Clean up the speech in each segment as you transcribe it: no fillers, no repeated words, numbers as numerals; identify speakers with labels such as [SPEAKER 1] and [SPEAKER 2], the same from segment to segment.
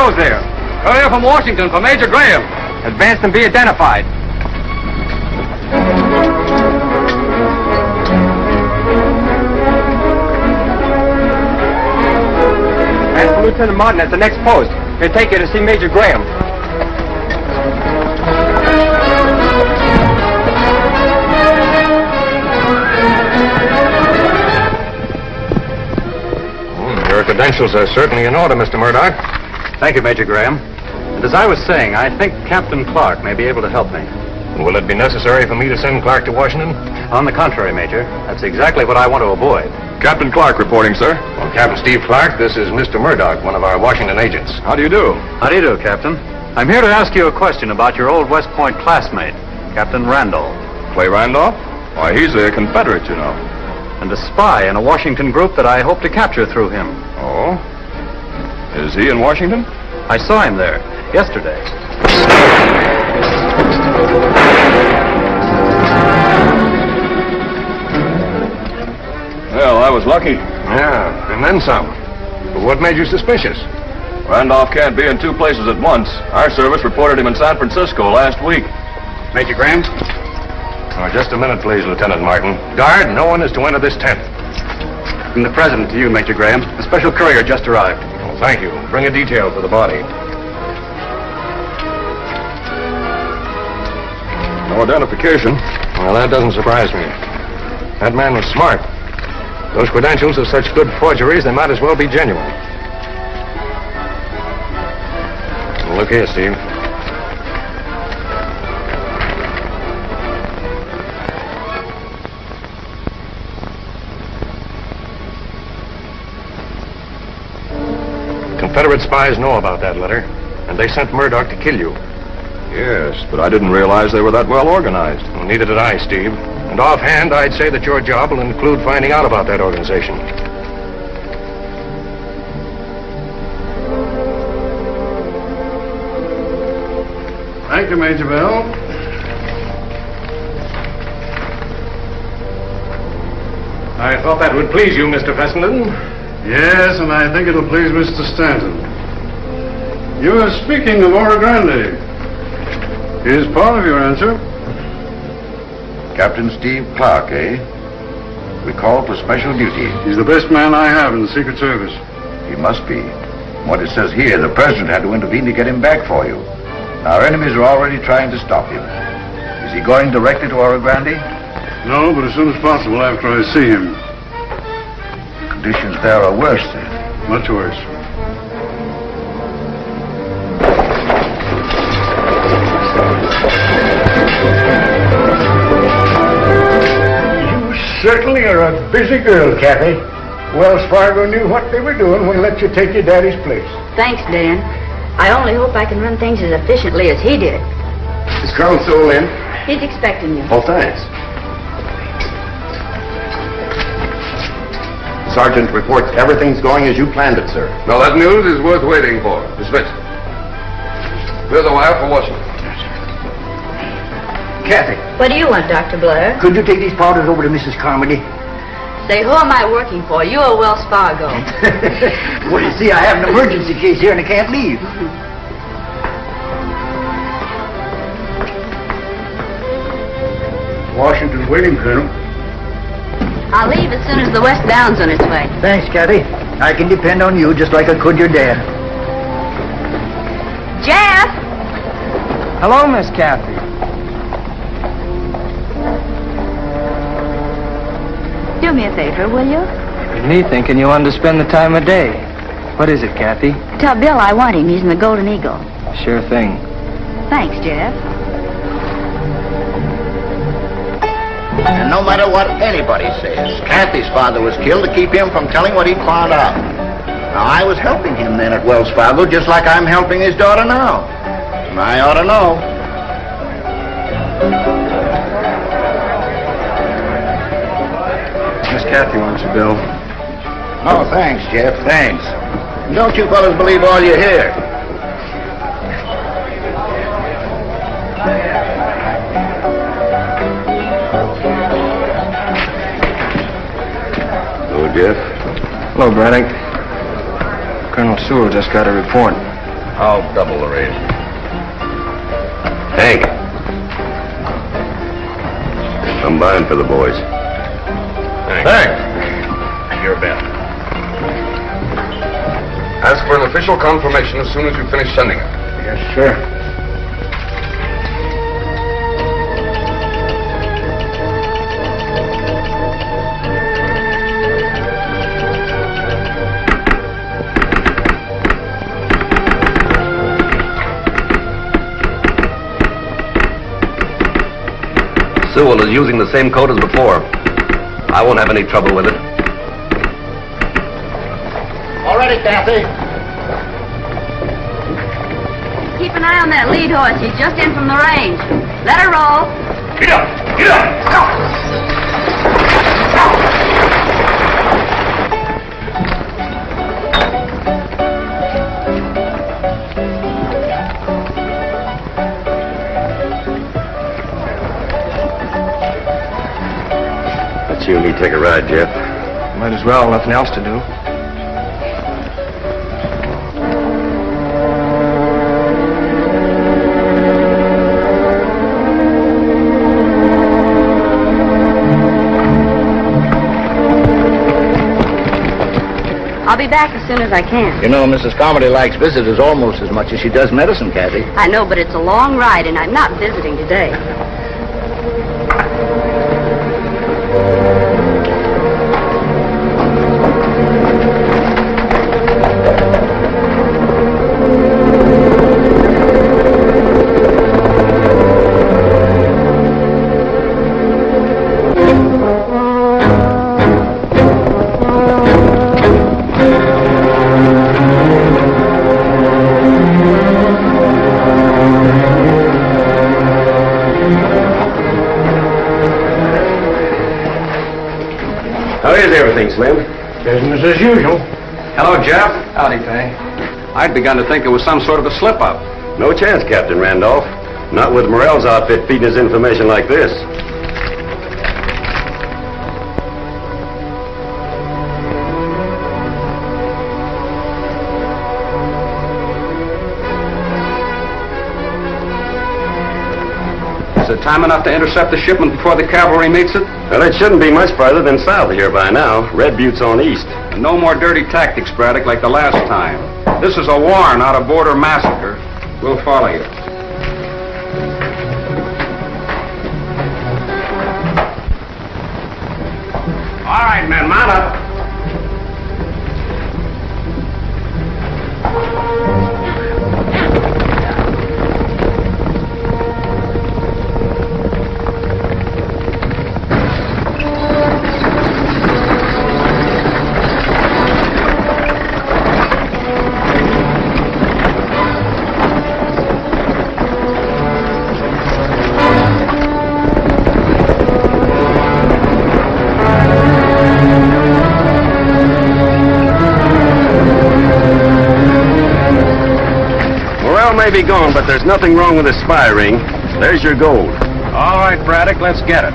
[SPEAKER 1] goes there? Courier from Washington for Major Graham. Advance and be identified. Ask for Lieutenant Martin at the next post. He'll take you to see Major Graham.
[SPEAKER 2] Your credentials are certainly in order, Mr. Murdoch.
[SPEAKER 3] Thank you, Major Graham. And as I was saying, I think Captain Clark may be able to help me.
[SPEAKER 2] Will it be necessary for me to send Clark to Washington?
[SPEAKER 3] On the contrary, Major. That's exactly what I want to avoid.
[SPEAKER 4] Captain Clark reporting, sir.
[SPEAKER 2] Well, Captain Steve Clark, this is Mr. Murdoch, one of our Washington agents.
[SPEAKER 4] How do you do?
[SPEAKER 3] How do you do, Captain? I'm here to ask you a question about your old West Point classmate, Captain Randolph.
[SPEAKER 4] Clay Randolph? Why, he's a Confederate, you know.
[SPEAKER 3] And a spy in a Washington group that I hope to capture through him.
[SPEAKER 4] Oh? Is he in Washington?
[SPEAKER 3] I saw him there yesterday.
[SPEAKER 4] Well, I was lucky.
[SPEAKER 2] Yeah, and then some. But what made you suspicious?
[SPEAKER 4] Randolph can't be in two places at once. Our service reported him in San Francisco last week.
[SPEAKER 3] Major Graham?
[SPEAKER 2] Oh, just a minute, please, Lieutenant Martin. Guard, no one is to enter this tent.
[SPEAKER 3] From the President to you, Major Graham. A special courier just arrived.
[SPEAKER 2] Oh, thank you. Bring a detail for the body.
[SPEAKER 4] No identification.
[SPEAKER 2] Well, that doesn't surprise me. That man was smart. Those credentials are such good forgeries, they might as well be genuine. Look here, Steve. Confederate spies know about that letter, and they sent Murdoch to kill you.
[SPEAKER 4] Yes, but I didn't realize they were that well organized.
[SPEAKER 2] Well, neither did I, Steve. And offhand, I'd say that your job will include finding out about that organization.
[SPEAKER 5] Thank you, Major Bell.
[SPEAKER 2] I thought that would please you, Mr. Fessenden.
[SPEAKER 5] Yes, and I think it'll please Mr. Stanton. You were speaking of Oro Grande. Here's part of your answer.
[SPEAKER 6] Captain Steve Clark, eh? Recalled for special duty.
[SPEAKER 5] He's the best man I have in the Secret Service.
[SPEAKER 6] He must be. What it says here, the President had to intervene to get him back for you. Our enemies are already trying to stop him. Is he going directly to Oro Grande?
[SPEAKER 5] No, but as soon as possible after I see him.
[SPEAKER 6] Conditions there are worse, then.
[SPEAKER 5] Much worse.
[SPEAKER 7] Certainly are a busy girl, Kathy. Wells Fargo knew what they were doing when they let you take your daddy's place.
[SPEAKER 8] Thanks, Dan. I only hope I can run things as efficiently as he did.
[SPEAKER 2] Is Colonel Sewell in?
[SPEAKER 8] He's expecting you.
[SPEAKER 2] Oh, thanks. Sergeant reports everything's going as you planned it, sir.
[SPEAKER 4] Now, that news is worth waiting for. Dismissed. Here's a wire for Washington.
[SPEAKER 7] Kathy,
[SPEAKER 8] What do you want, Dr. Blair?
[SPEAKER 7] could you take these powders over to Mrs. Carmody?
[SPEAKER 8] Say, who am I working for? You or Wells Fargo?
[SPEAKER 7] Well, you see, I have an emergency case here and I can't leave. Washington's waiting, Colonel.
[SPEAKER 8] I'll leave as soon as the West Downs on its way.
[SPEAKER 7] Thanks, Kathy. I can depend on you just like I could your dad.
[SPEAKER 8] Jeff!
[SPEAKER 1] Hello, Miss Kathy.
[SPEAKER 8] Do me a favor, will you?
[SPEAKER 1] Me thinking you wanted to spend the time of day. What is it, Kathy?
[SPEAKER 8] Tell Bill I want him. He's in the Golden Eagle.
[SPEAKER 1] Sure thing.
[SPEAKER 8] Thanks, Jeff.
[SPEAKER 9] And no matter what anybody says, Kathy's father was killed to keep him from telling what he'd found out. Now, I was helping him then at Wells Fargo, just like I'm helping his daughter now. And I ought to know.
[SPEAKER 2] Miss Kathy wants you, Bill.
[SPEAKER 9] Oh, thanks, Jeff, thanks. And don't you fellas believe all you hear.
[SPEAKER 4] Hello, Jeff.
[SPEAKER 2] Hello, Braddock. Colonel Sewell just got a report.
[SPEAKER 4] I'll double the rate.
[SPEAKER 2] Hank. I'm buying for the boys.
[SPEAKER 4] Thanks. Your bet.
[SPEAKER 2] Ask for an official confirmation as soon as you finish sending it.
[SPEAKER 7] Yes, sir.
[SPEAKER 2] Sewell is using the same code as before. I won't have any trouble with it.
[SPEAKER 9] All ready, Kathy.
[SPEAKER 8] Keep an eye on that lead horse. He's just in from the range. Let her roll.
[SPEAKER 4] Get up! Get up!
[SPEAKER 2] Let you and me take a ride, Jeff.
[SPEAKER 4] Might as well. Nothing else to do.
[SPEAKER 8] I'll be back as soon as I can.
[SPEAKER 9] You know, Mrs. Carmody likes visitors almost as much as she does medicine, Kathy.
[SPEAKER 8] I know, but it's a long ride, and I'm not visiting today.
[SPEAKER 2] Slim.
[SPEAKER 7] Business as usual.
[SPEAKER 3] Hello, Jeff. Howdy, Fay. I'd begun to think it was some sort of a slip-up.
[SPEAKER 2] No chance, Captain Randolph. Not with Morel's outfit feeding us information like this.
[SPEAKER 3] Is it time enough to intercept the shipment before the cavalry meets it?
[SPEAKER 2] Well, it shouldn't be much farther than south of here by now. Red Butte's on east.
[SPEAKER 3] And no more dirty tactics, Braddock, like the last time. This is a war, not a border massacre. We'll follow you. All right, men, mount up.
[SPEAKER 2] May be gone, but there's nothing wrong with the spy ring. There's your gold.
[SPEAKER 3] All right, Braddock, let's get it.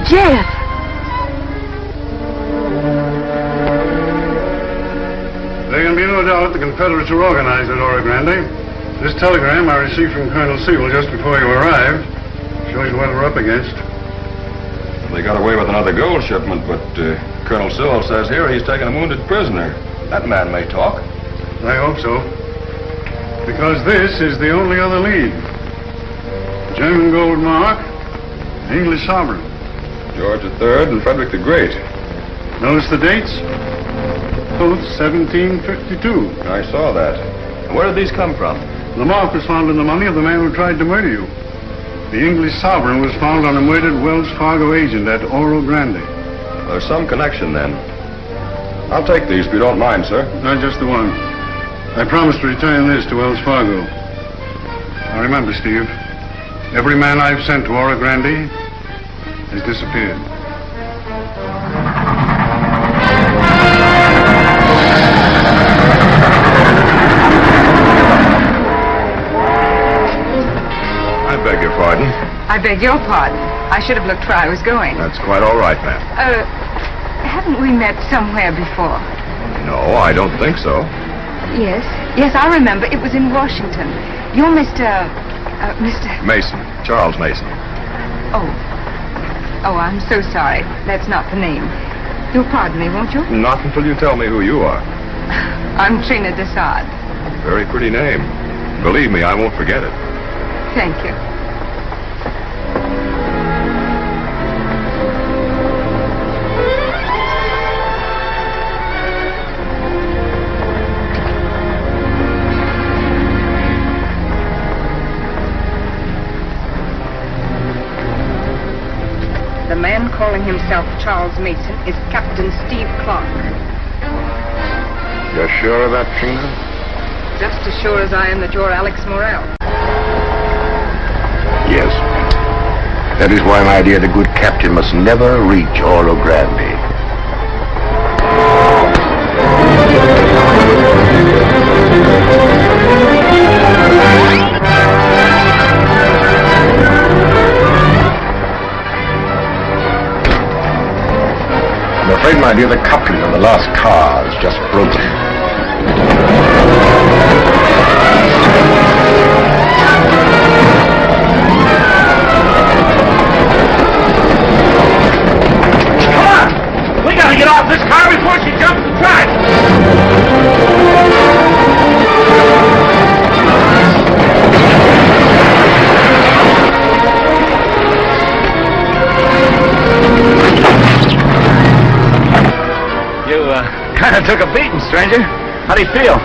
[SPEAKER 8] Jeff!
[SPEAKER 5] There can be no doubt the Confederates are organized at Oro Grande. This telegram I received from Colonel Sewell just before you arrived shows you what we're up against.
[SPEAKER 4] They got away with another gold shipment, but Colonel Sewell says here he's taken a wounded prisoner. That man may talk.
[SPEAKER 5] I hope so. Because this is the only other lead. German gold mark, English sovereign.
[SPEAKER 4] George III and Frederick the Great.
[SPEAKER 5] Notice the dates? Both 1752.
[SPEAKER 4] I saw that. Where did these come from?
[SPEAKER 5] The mark was found in the money of the man who tried to murder you. The English sovereign was found on a murdered Wells Fargo agent at Oro Grande.
[SPEAKER 4] There's some connection then. I'll take these if you don't mind, sir.
[SPEAKER 5] Not just the one. I promised to return this to Wells Fargo. Now remember, Steve, every man I've sent to Oro Grande has disappeared.
[SPEAKER 4] I beg your pardon.
[SPEAKER 10] I beg your pardon. I should have looked where I was going.
[SPEAKER 4] That's quite all right, ma'am.
[SPEAKER 10] Haven't we met somewhere before?
[SPEAKER 4] No, I don't think so.
[SPEAKER 10] Yes. Yes, I remember. It was in Washington. You're Mr.
[SPEAKER 4] Mason. Charles Mason.
[SPEAKER 10] Oh. Oh, I'm so sorry. That's not the name. You'll pardon me, won't you?
[SPEAKER 4] Not until you tell me who you are.
[SPEAKER 10] I'm Trina Dessard.
[SPEAKER 4] Very pretty name. Believe me, I won't forget it.
[SPEAKER 10] Thank you. The man calling himself Charles Mason is Captain Steve Clark.
[SPEAKER 6] You're sure of that, Trina?
[SPEAKER 10] Just as sure as I am that you're Alex Morel.
[SPEAKER 6] Yes. That is why, my dear, the good captain must never reach Oro Grande. I'm afraid, my dear, the coupling of the last car is just broken.
[SPEAKER 1] We gotta get off this car before she jumps the track!
[SPEAKER 11] You, kind of took a beating, stranger. How do you feel?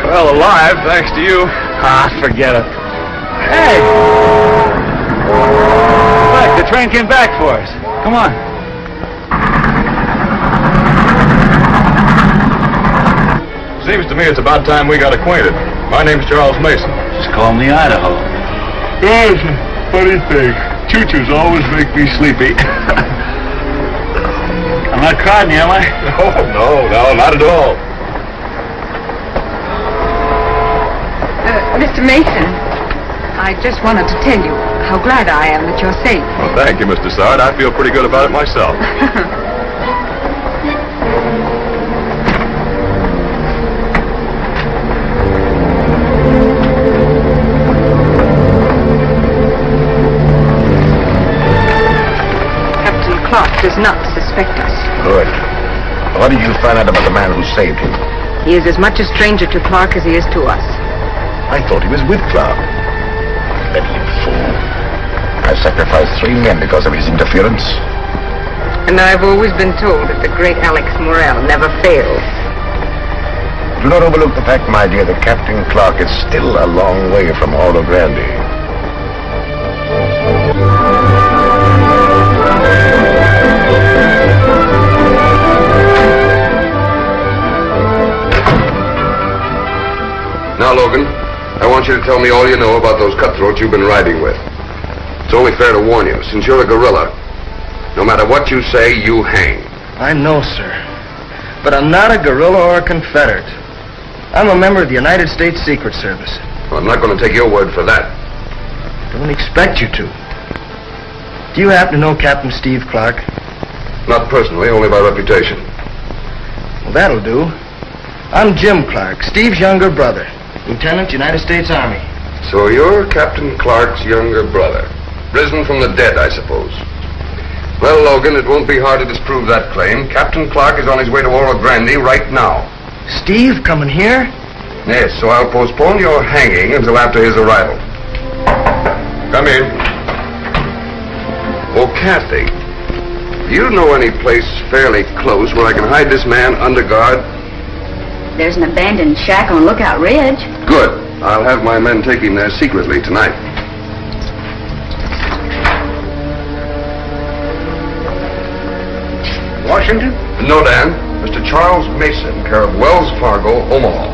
[SPEAKER 4] Well, alive, thanks to you.
[SPEAKER 11] Ah, forget it. Hey! Look, the train came back for us. Come on.
[SPEAKER 4] Seems to me it's about time we got acquainted. My name's Charles Mason.
[SPEAKER 11] Just call me Idaho.
[SPEAKER 5] Oh, it's a funny thing. Choo-choos always make me sleepy.
[SPEAKER 11] I'm not crying, am I?
[SPEAKER 4] Oh, no, not at all.
[SPEAKER 10] Mr. Mason, I just wanted to tell you how glad I am that you're safe.
[SPEAKER 4] Well, thank you, Miss Dessard. I feel pretty good about it myself.
[SPEAKER 10] Captain Clark does not suspect us.
[SPEAKER 6] Good. What did you find out about the man who saved him?
[SPEAKER 10] He is as much a stranger to Clark as he is to us.
[SPEAKER 6] I thought he was with Clark. Meddling fool. I sacrificed 3 men because of his interference.
[SPEAKER 10] And I've always been told that the great Alex Morel never fails.
[SPEAKER 6] Do not overlook the fact, my dear, that Captain Clark is still a long way from Oro Grande.
[SPEAKER 2] Now, Logan, I want you to tell me all you know about those cutthroats you've been riding with. It's only fair to warn you, since you're a guerrilla, No matter what you say, you hang.
[SPEAKER 12] I know, sir. But I'm not a guerrilla or a Confederate. I'm a member of the United States Secret Service.
[SPEAKER 2] Well, I'm not going to take your word for that.
[SPEAKER 12] Don't expect you to. Do you happen to know Captain Steve Clark?
[SPEAKER 2] Not personally, only by reputation.
[SPEAKER 12] Well, that'll do. I'm Jim Clark, Steve's younger brother. Lieutenant, United States Army.
[SPEAKER 2] So you're Captain Clark's younger brother. Risen from the dead, I suppose. Well, Logan, it won't be hard to disprove that claim. Captain Clark is on his way to Oro Grande right now.
[SPEAKER 12] Steve coming here?
[SPEAKER 2] Yes, so I'll postpone your hanging until after his arrival. Come in. Oh, Kathy, do you know any place fairly close where I can hide this man under guard?
[SPEAKER 8] There's an abandoned shack on Lookout Ridge.
[SPEAKER 2] Good. I'll have my men take him there secretly tonight.
[SPEAKER 7] Washington?
[SPEAKER 2] No, Dan. Mr. Charles Mason, care of Wells Fargo, Omaha.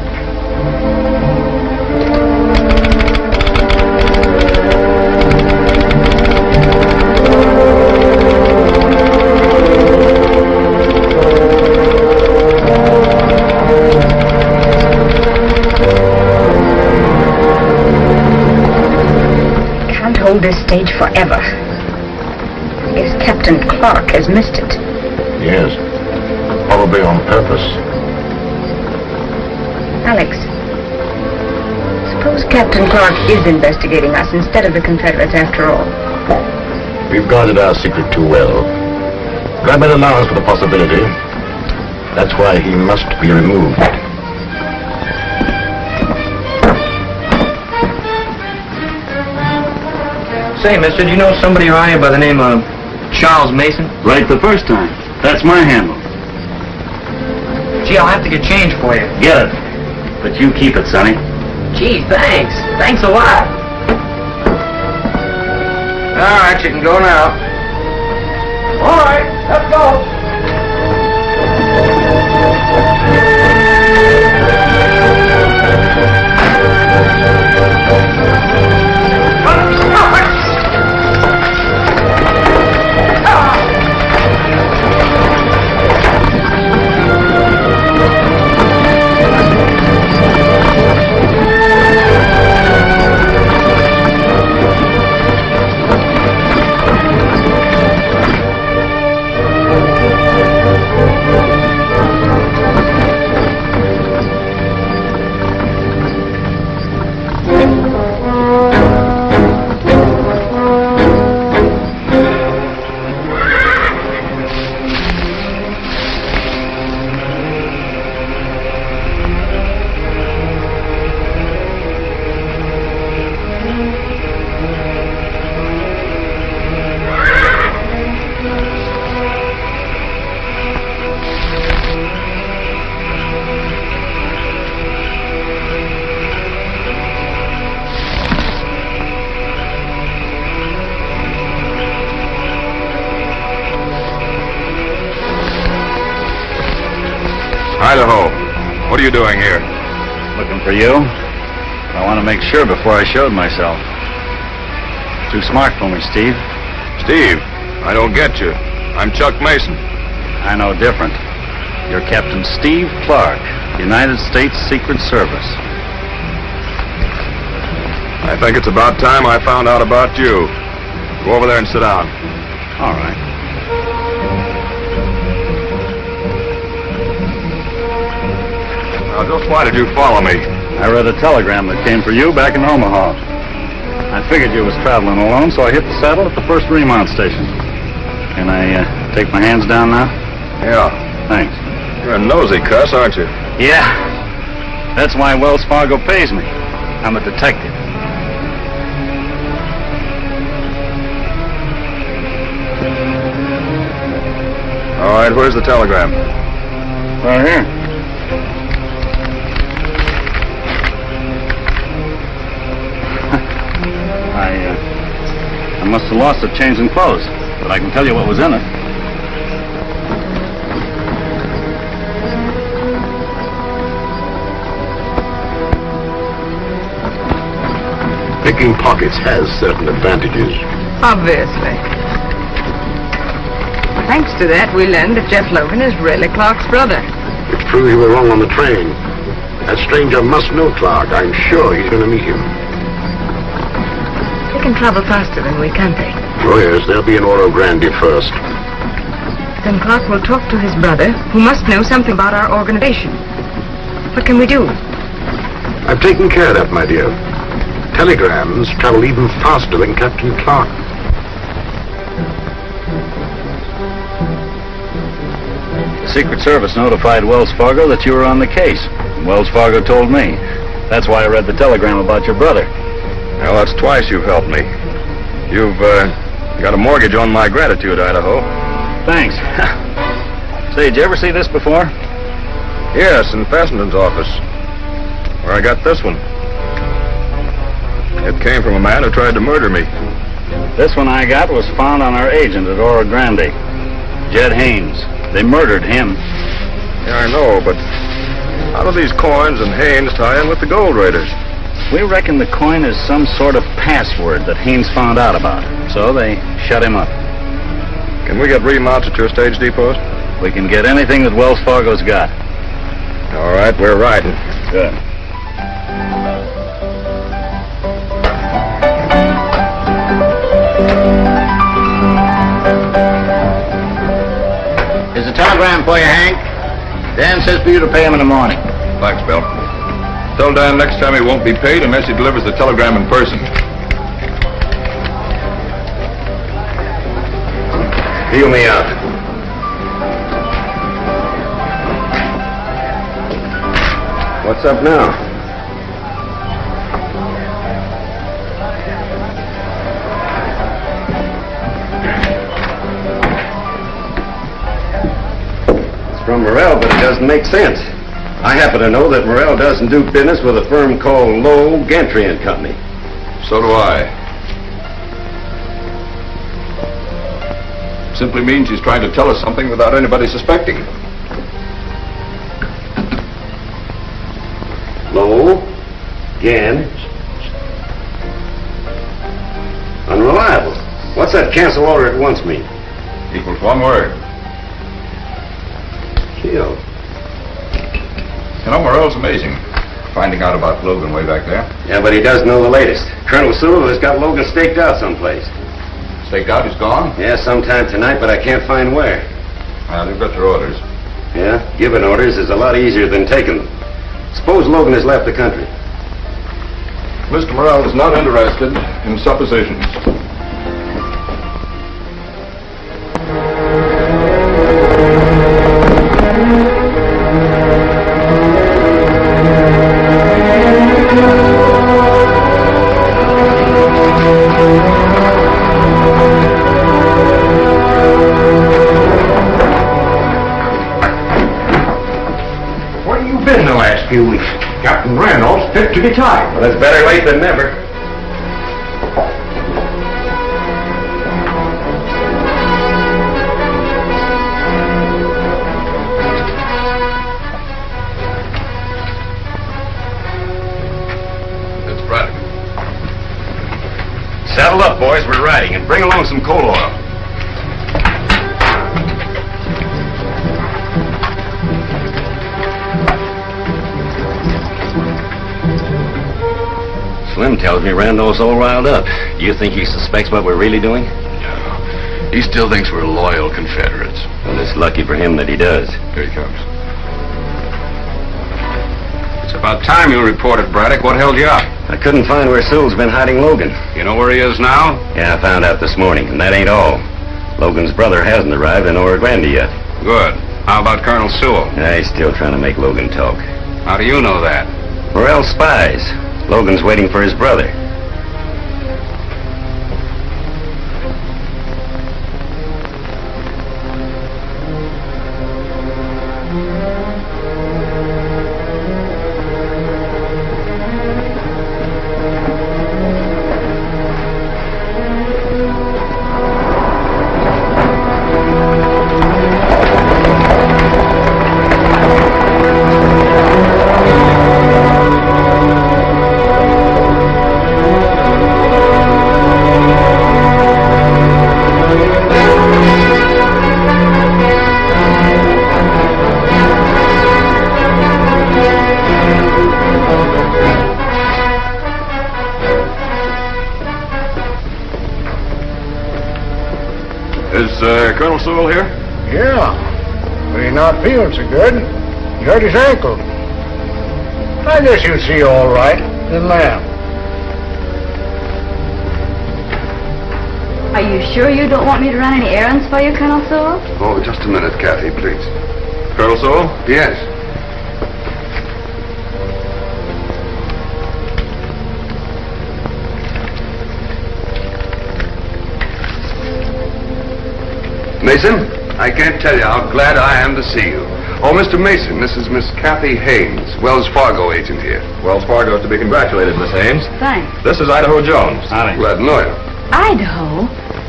[SPEAKER 8] Can't hold this stage forever. I guess Captain Clark has missed it.
[SPEAKER 6] Yes. Probably on purpose.
[SPEAKER 8] Alex, suppose Captain Clark is investigating us instead of the Confederates after all.
[SPEAKER 6] We've guarded our secret too well. God made allowance for the possibility. That's why he must be removed.
[SPEAKER 12] Say, mister, do you know somebody around here by the name of Charles Mason?
[SPEAKER 11] Right the first time. That's my handle.
[SPEAKER 12] Gee, I'll have to get change for you.
[SPEAKER 11] Get it. But you keep it, Sonny.
[SPEAKER 12] Gee, thanks. Thanks a lot. All right, you can go now. All right, let's go.
[SPEAKER 4] Idaho, what are you doing here?
[SPEAKER 11] Looking for you. I want to make sure before I showed myself. Too smart for me, Steve.
[SPEAKER 4] Steve, I don't get you. I'm Chuck Mason.
[SPEAKER 11] I know different. You're Captain Steve Clark, United States Secret Service.
[SPEAKER 4] I think it's about time I found out about you. Go over there and sit down.
[SPEAKER 11] All right.
[SPEAKER 4] Now, just why did you follow me?
[SPEAKER 11] I read a telegram that came for you back in Omaha. I figured you was traveling alone, so I hit the saddle at the first remount station. Can I take my hands down now?
[SPEAKER 4] Yeah.
[SPEAKER 11] Thanks.
[SPEAKER 4] You're a nosy cuss, aren't you?
[SPEAKER 11] Yeah. That's why Wells Fargo pays me. I'm a detective.
[SPEAKER 4] All right, where's the telegram?
[SPEAKER 11] Right here. I must have lost it changing clothes, but I can tell you what was in it.
[SPEAKER 6] Picking pockets has certain advantages.
[SPEAKER 10] Obviously. Thanks to that, we learned that Jeff Logan is really Clark's brother.
[SPEAKER 5] It's true you were wrong on the train. That stranger must know Clark. I'm sure he's going to meet him.
[SPEAKER 8] They can travel faster than we, can't they?
[SPEAKER 5] Oh, yes, they'll be in Oro Grande first.
[SPEAKER 10] Then Clark will talk to his brother, who must know something about our organization. What can we do?
[SPEAKER 5] I've taken care of that, my dear. Telegrams travel even faster than Captain Clark.
[SPEAKER 11] The Secret Service notified Wells Fargo that you were on the case. Wells Fargo told me. That's why I read the telegram about your brother.
[SPEAKER 4] Well, that's twice you've helped me. You've got a mortgage on my gratitude, Idaho.
[SPEAKER 11] Thanks. Say, did you ever see this before?
[SPEAKER 4] Yes, in Fessenden's office, where I got this one. It came from a man who tried to murder me.
[SPEAKER 11] This one I got was found on our agent at Oro Grande, Jed Haynes. They murdered him.
[SPEAKER 4] Yeah, I know, but how do these coins and Haynes tie in with the gold raiders?
[SPEAKER 11] We reckon the coin is some sort of password that Haynes found out about. So they shut him up.
[SPEAKER 4] Can we get remounts at your stage depots?
[SPEAKER 11] We can get anything that Wells Fargo's got.
[SPEAKER 4] All right, we're riding.
[SPEAKER 11] Good.
[SPEAKER 9] Here's a telegram for you, Hank. Dan says for you to pay him in the morning.
[SPEAKER 4] Thanks, Bill. Tell Dan next time he won't be paid unless he delivers the telegram in person.
[SPEAKER 5] Feel me out.
[SPEAKER 3] What's up now? It's from Morel, but it doesn't make sense. I happen to know that Morel doesn't do business with a firm called Lowe, Gantry and Company.
[SPEAKER 4] So do I. Simply means he's trying to tell us something without anybody suspecting.
[SPEAKER 3] Lowe, Gan. Unreliable. What's that cancel order at once mean?
[SPEAKER 4] Equals one word.
[SPEAKER 3] Killed.
[SPEAKER 4] You know, Morel's amazing. Finding out about Logan way back there.
[SPEAKER 3] Yeah, but he does know the latest. Colonel Sewell has got Logan staked out someplace.
[SPEAKER 4] Staked out, he's gone?
[SPEAKER 3] Yeah, sometime tonight, but I can't find where.
[SPEAKER 4] Well, you've got your orders.
[SPEAKER 3] Yeah, giving orders is a lot easier than taking them. Suppose Logan has left the country.
[SPEAKER 4] Mr. Morel is not interested in suppositions.
[SPEAKER 7] Few weeks. Captain Randolph's fit to be tied.
[SPEAKER 3] Well, it's better late than never.
[SPEAKER 4] It's Braddock.
[SPEAKER 3] Saddle up, boys. We're riding, and bring along some coal oil. Slim tells me Randolph's all riled up. Do you think he suspects what we're really doing?
[SPEAKER 2] No. He still thinks we're loyal Confederates.
[SPEAKER 3] Well, it's lucky for him that he does.
[SPEAKER 2] Here he comes.
[SPEAKER 4] It's about time you reported, Braddock. What held you up?
[SPEAKER 3] I couldn't find where Sewell's been hiding Logan.
[SPEAKER 4] You know where he is now?
[SPEAKER 3] Yeah, I found out this morning, and that ain't all. Logan's brother hasn't arrived in Oro Grande yet.
[SPEAKER 4] Good. How about Colonel Sewell?
[SPEAKER 3] Yeah, he's still trying to make Logan talk.
[SPEAKER 4] How do you know that?
[SPEAKER 3] Morel spies. Logan's waiting for his brother.
[SPEAKER 4] Colonel Sewell here?
[SPEAKER 7] Yeah, but he's not feeling so good. He hurt his ankle. I guess you'll see all right, then ma'am.
[SPEAKER 8] Are you sure you don't want me to run any errands for you, Colonel Sewell?
[SPEAKER 2] Oh, just a minute, Kathy, please.
[SPEAKER 4] Colonel Sewell?
[SPEAKER 2] Yes. Mason, I can't tell you how glad I am to see you. Oh, Mr. Mason, this is Miss Kathy Haynes, Wells Fargo agent here.
[SPEAKER 4] Wells Fargo is to be congratulated, Miss Haynes.
[SPEAKER 8] Thanks.
[SPEAKER 4] This is Idaho Jones.
[SPEAKER 11] Howdy.
[SPEAKER 2] Glad to know you.
[SPEAKER 8] Idaho?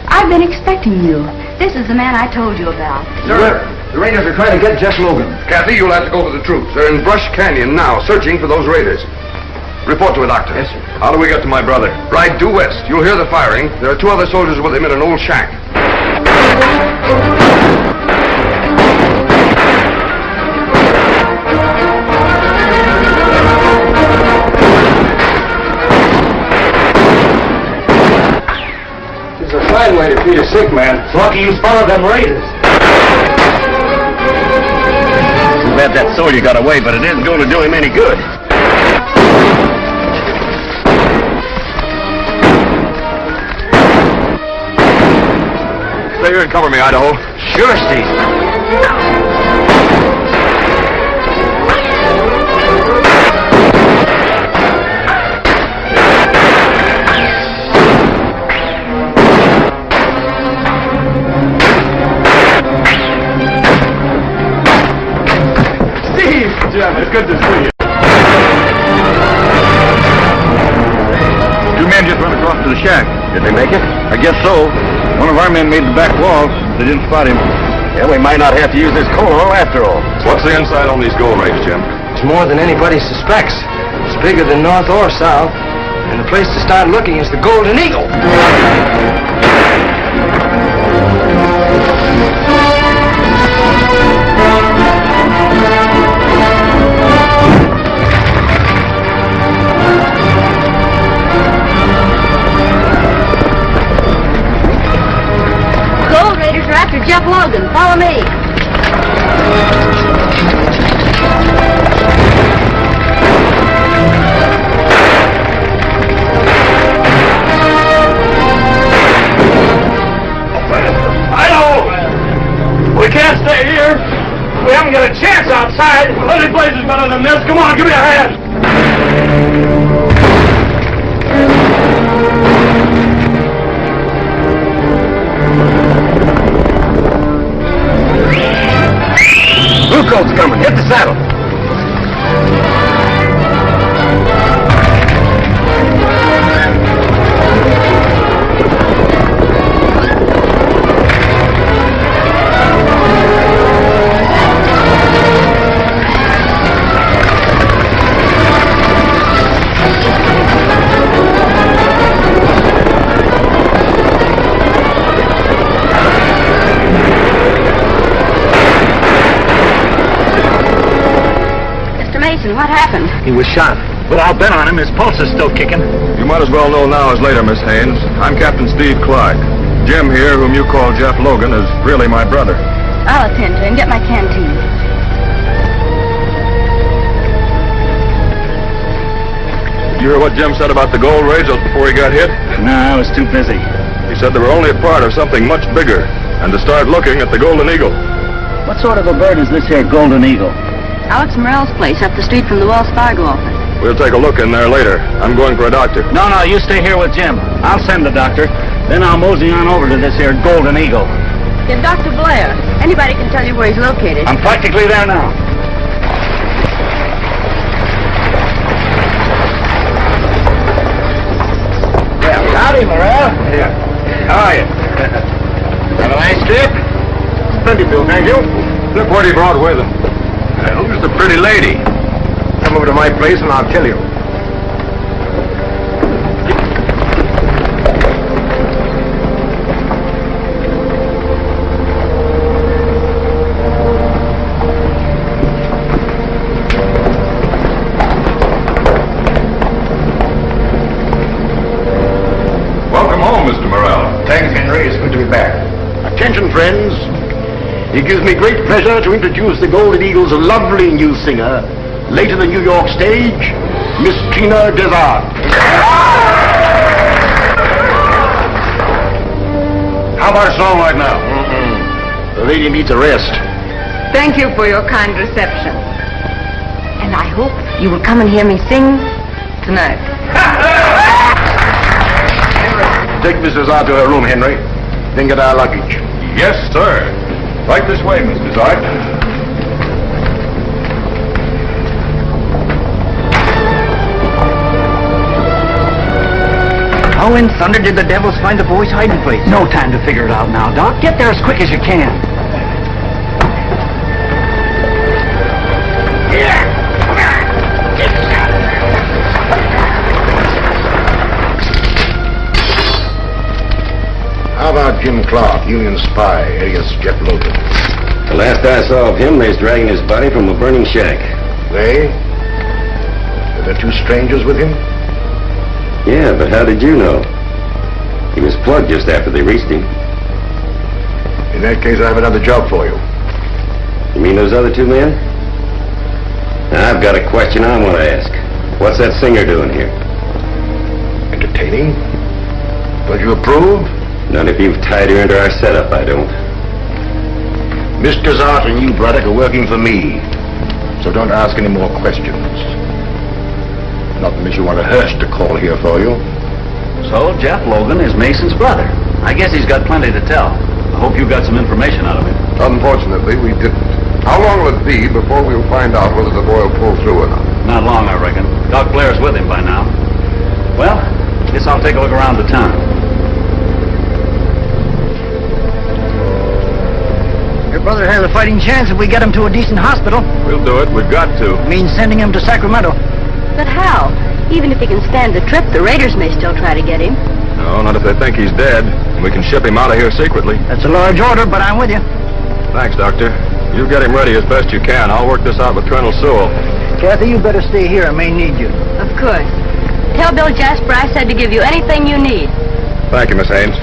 [SPEAKER 8] I've been expecting you. This is the man I told you about.
[SPEAKER 12] Sir, the raiders are trying to get Jeff Logan.
[SPEAKER 2] Kathy, you'll have to go with the troops. They're in Brush Canyon now, searching for those raiders. Report to a doctor.
[SPEAKER 12] Yes, sir.
[SPEAKER 4] How do we get to my brother?
[SPEAKER 2] Ride due west. You'll hear the firing. There are 2 other soldiers with him in an old shack.
[SPEAKER 12] It's a fine way to feed a sick man. Lucky you spotted them raiders.
[SPEAKER 3] Too bad that soldier got away, but it isn't going to do him any good.
[SPEAKER 4] Stay here and cover me, Idaho.
[SPEAKER 3] Sure, Steve.
[SPEAKER 4] Jim, it's good to see you.
[SPEAKER 11] 2 men just run across to the shack.
[SPEAKER 3] Did they make it?
[SPEAKER 11] I guess so. One of our men made the back wall. They didn't spot him.
[SPEAKER 3] Yeah, we might not have to use this coal after all.
[SPEAKER 4] What's the inside on these gold raids, Jim?
[SPEAKER 12] It's more than anybody suspects. It's bigger than north or south. And the place to start looking is the Golden Eagle.
[SPEAKER 8] Gold raiders are after Jeff Logan. Follow me.
[SPEAKER 12] We can't stay here. We haven't got a chance outside. Any place is better than this. Come on, give me a hand.
[SPEAKER 3] Blue coat's coming. Hit the saddle.
[SPEAKER 8] What happened?
[SPEAKER 11] He was shot. But I'll bet on him. His pulse is still kicking.
[SPEAKER 4] You might as well know now as later, Miss Haynes. I'm Captain Steve Clark. Jim here, whom you call Jeff Logan, is really my brother.
[SPEAKER 8] I'll attend to him. Get my canteen.
[SPEAKER 4] Did you hear what Jim said about the gold raids just before he got hit?
[SPEAKER 11] No, I was too busy.
[SPEAKER 4] He said they were only a part of something much bigger, and to start looking at the Golden Eagle.
[SPEAKER 11] What sort of a bird is this here Golden Eagle?
[SPEAKER 8] Alex Morel's place up the street from the Wells Fargo office.
[SPEAKER 4] We'll take a look in there later. I'm going for a doctor.
[SPEAKER 11] No, you stay here with Jim. I'll send the doctor. Then I'll mosey on over to this here Golden Eagle.
[SPEAKER 8] Get Dr. Blair. Anybody can tell you where he's located.
[SPEAKER 11] I'm practically there now.
[SPEAKER 12] Well, howdy, Morel.
[SPEAKER 3] Yeah. How are you?
[SPEAKER 12] Have a nice trip?
[SPEAKER 3] Plenty, Bill, thank you.
[SPEAKER 4] Look what he brought with him.
[SPEAKER 3] Who's the pretty lady? Come over to my place and I'll tell you.
[SPEAKER 4] Welcome home, Mr. Morel.
[SPEAKER 7] Thanks, Henry. It's good to be back. Attention, friends.
[SPEAKER 13] It gives me great pleasure to introduce the Golden Eagle's lovely new singer, late to the New York stage, Miss Trina Dessard. How about a song right now? The lady needs a rest.
[SPEAKER 10] Thank you for your kind reception.
[SPEAKER 8] And I hope you will come and hear me sing tonight.
[SPEAKER 13] Take Miss Dessard to her room, Henry. Then get our luggage.
[SPEAKER 4] Yes, sir. Right this way, Miss Dessard.
[SPEAKER 12] How in thunder did the devils find the boy's hiding place? No time to figure it out now, Doc. Get there as quick as you can.
[SPEAKER 13] How about Jim Clark, Union spy, alias Jeff Logan?
[SPEAKER 3] The last I saw of him, they was dragging his body from a burning shack.
[SPEAKER 13] They? Were there two strangers with him?
[SPEAKER 3] Yeah, but how did you know? He was plugged just after they reached him.
[SPEAKER 13] In that case, I have another job for you.
[SPEAKER 3] You mean those other two men? Now, I've got a question I want to ask. What's that singer doing here?
[SPEAKER 13] Entertaining? Don't you approve?
[SPEAKER 3] Not if you've tied her into our setup, I don't.
[SPEAKER 13] Miss Dessard and you, Braddock, are working for me. So don't ask any more questions. Not unless you want a hearse to call here for you.
[SPEAKER 11] So, Jeff Logan is Mason's brother. I guess he's got plenty to tell. I hope you got some information out of him.
[SPEAKER 2] Unfortunately, we didn't. How long will it be before we'll find out whether the boy will pull through or not?
[SPEAKER 11] Not long, I reckon. Doc Blair's with him by now. Well, guess I'll take a look around the town.
[SPEAKER 12] Your brother has a fighting chance if we get him to a decent hospital.
[SPEAKER 4] We'll do it. We've got to.
[SPEAKER 12] Means sending him to Sacramento.
[SPEAKER 8] But how? Even if he can stand the trip, the raiders may still try to get him.
[SPEAKER 4] No, not if they think he's dead. We can ship him out of here secretly.
[SPEAKER 12] That's a large order, but I'm with you.
[SPEAKER 4] Thanks, Doctor. You get him ready as best you can. I'll work this out with Colonel Sewell.
[SPEAKER 12] Kathy, you better stay here. I may need you.
[SPEAKER 8] Of course. Tell Bill Jasper I said to give you anything you need.
[SPEAKER 4] Thank you, Miss Haynes.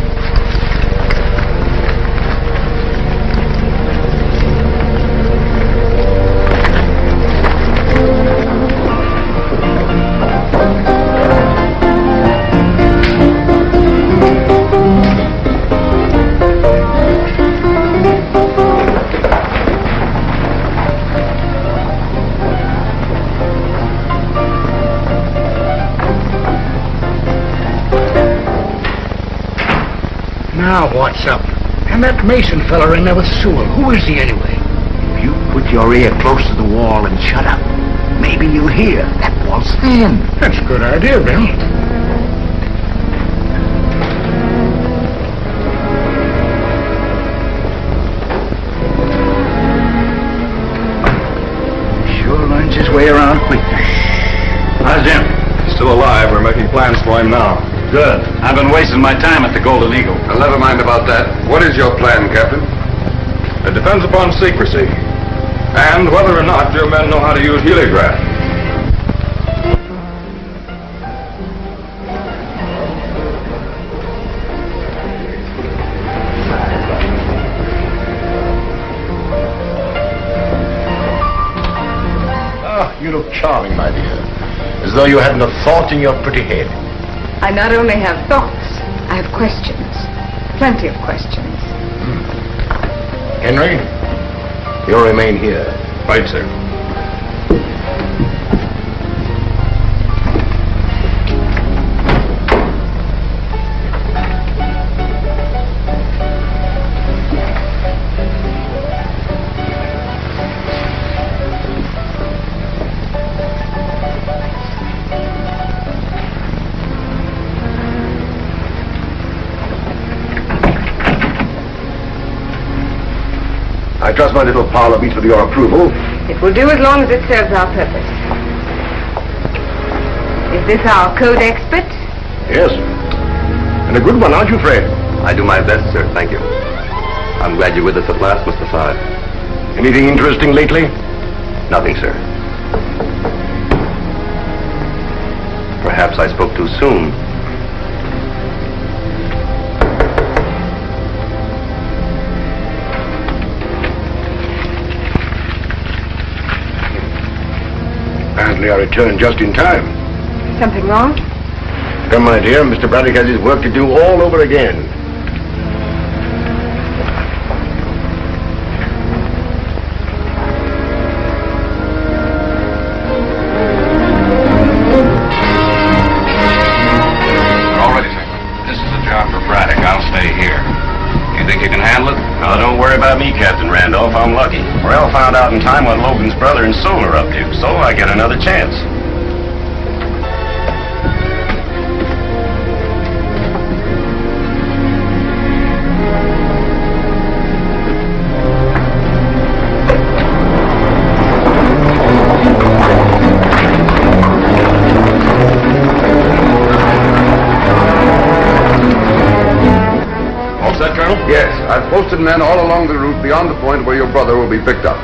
[SPEAKER 7] Now what's up? And that Mason fella in there with Sewell, who is he anyway?
[SPEAKER 13] If you put your ear close to the wall and shut up, maybe you'll hear. That wall's thin.
[SPEAKER 7] That's a good idea, Bill.
[SPEAKER 12] Sure learns his way around quick.
[SPEAKER 11] How's Jim?
[SPEAKER 4] He's still alive. We're making plans for him now.
[SPEAKER 11] Good. I've been wasting my time at the Golden Eagle.
[SPEAKER 2] Well, never mind about that. What is your plan, Captain?
[SPEAKER 4] It depends upon secrecy. And whether or not your men know how to use heliograph.
[SPEAKER 13] Ah, you look charming, my dear. As though you hadn't a thought in your pretty head.
[SPEAKER 10] I not only have thoughts, I have questions. Plenty of questions.
[SPEAKER 13] Henry, you'll remain here.
[SPEAKER 4] Right, sir.
[SPEAKER 13] I trust my little parlor meets with your approval.
[SPEAKER 10] It will do as long as it serves our purpose. Is this our code expert?
[SPEAKER 13] Yes. And a good one, aren't you, Fred?
[SPEAKER 2] I do my best, sir. Thank you. I'm glad you're with us at last, Mr. Sard.
[SPEAKER 13] Anything interesting lately?
[SPEAKER 2] Nothing, sir. Perhaps I spoke too soon.
[SPEAKER 13] Fortunately, I returned just in time.
[SPEAKER 10] Something wrong?
[SPEAKER 13] Come, my dear, Mr. Braddock has his work to do all over again.
[SPEAKER 4] All ready, sir. This is a job for Braddock. I'll stay here. You think you can handle it?
[SPEAKER 3] Now, don't worry about me, Captain Randolph. I'm lucky. Morel found out in time what Logan's brother and Soul are up to, so I get another chance.
[SPEAKER 2] Yes, I've posted men all along the route beyond the point where your brother will be picked up.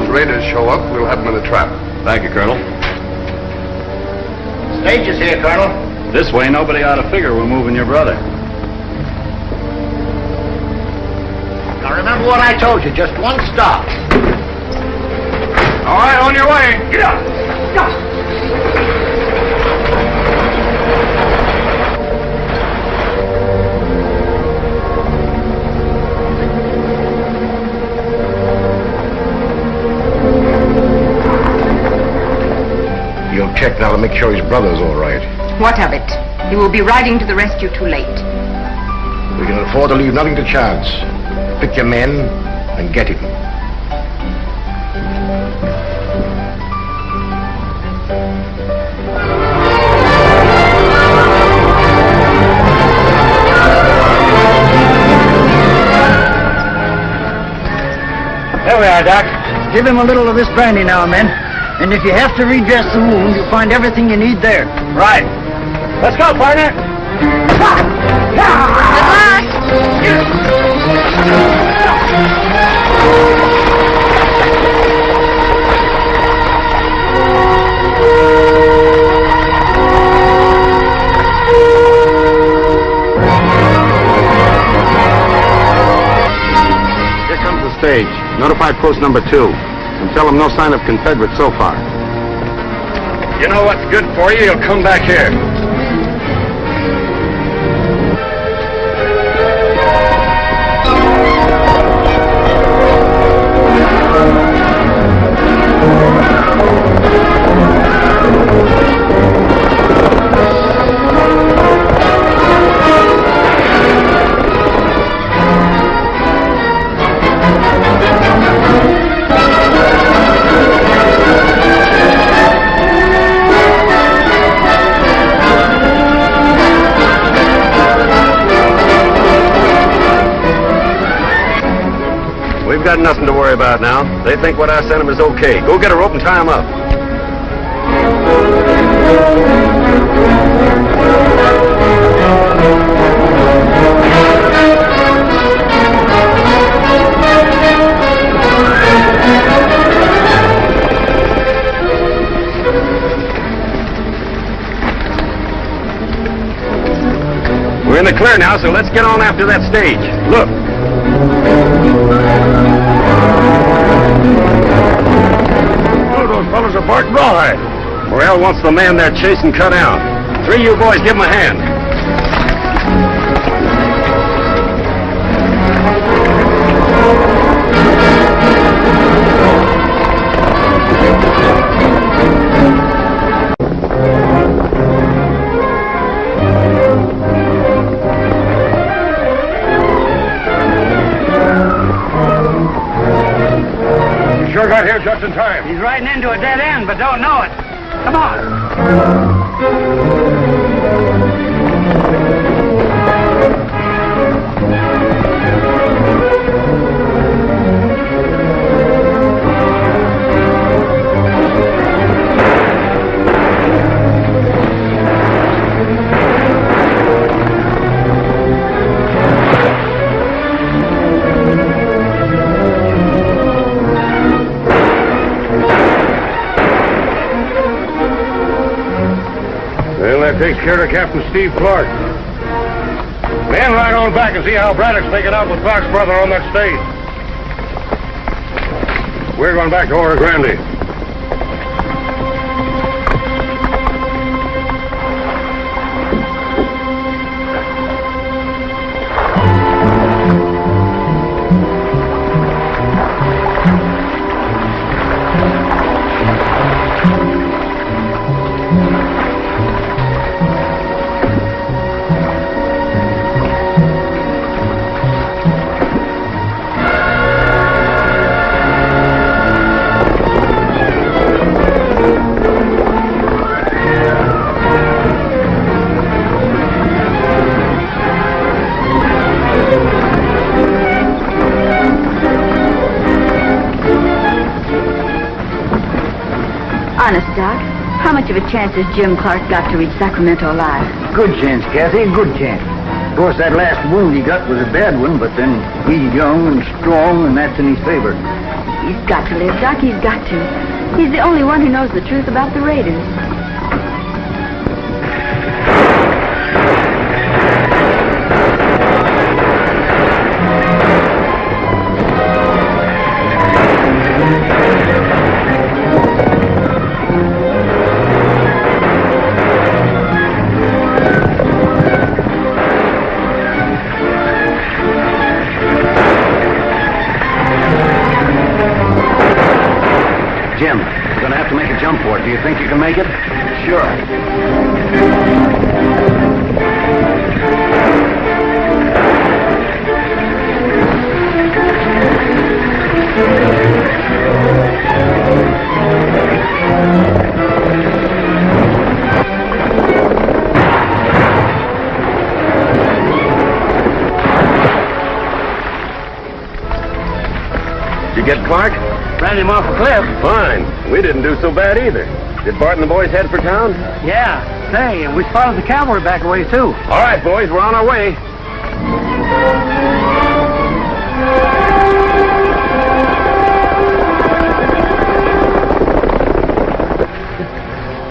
[SPEAKER 2] Raiders show up, we'll have them in a trap.
[SPEAKER 3] Thank you, Colonel.
[SPEAKER 9] Stage is here, Colonel.
[SPEAKER 11] This way, nobody ought to figure we're moving your brother.
[SPEAKER 9] Now remember what I told you, just one stop.
[SPEAKER 4] All right, on your way. Get up.
[SPEAKER 13] You'll check now to make sure his brother's all right.
[SPEAKER 10] What of it? He will be riding to the rescue too late.
[SPEAKER 13] We can afford to leave nothing to chance. Pick your men and get him.
[SPEAKER 12] There we are, Doc. Give him a little of this brandy now and then. And if you have to redress the wound, you'll find everything you need there.
[SPEAKER 11] Right. Let's go, partner.
[SPEAKER 3] Here comes the stage. Notify post number 2. And tell them no sign of Confederates so far.
[SPEAKER 11] You know what's good for you? You'll come back here.
[SPEAKER 3] We've got nothing to worry about now. They think what I sent them is okay. Go get a rope and tie them up. We're in the clear now, so let's get on after that stage. Look. Oh, those fellas are barking rawhide. Morel wants the man they're chasing cut out. 3 of you boys, give him a hand.
[SPEAKER 13] Sure got here just in time.
[SPEAKER 12] He's riding into a dead end, but don't know it. Come on.
[SPEAKER 5] takes care of Captain Steve Clark. Men, ride on back and see how Braddock's making out with Clark's brother on that stage. We're going back to Oro Grande.
[SPEAKER 8] Honest, Doc, how much of a chance has Jim Clark got to reach Sacramento alive?
[SPEAKER 12] Good chance, Kathy, good chance. Of course, that last wound he got was a bad one, but then he's young and strong, and that's in his favor.
[SPEAKER 8] He's got to live, Doc, he's got to. He's the only one who knows the truth about the Raiders.
[SPEAKER 3] Jim, you're going to have to make a jump for it. Do you think you can make it?
[SPEAKER 12] Sure.
[SPEAKER 3] Did you get Clark?
[SPEAKER 12] Ran him off a cliff.
[SPEAKER 3] Fine. We didn't do so bad either. Did Bart and the boys head for town?
[SPEAKER 12] Yeah. Say, and we spotted the cavalry back away, too.
[SPEAKER 3] All right, boys, we're on our way.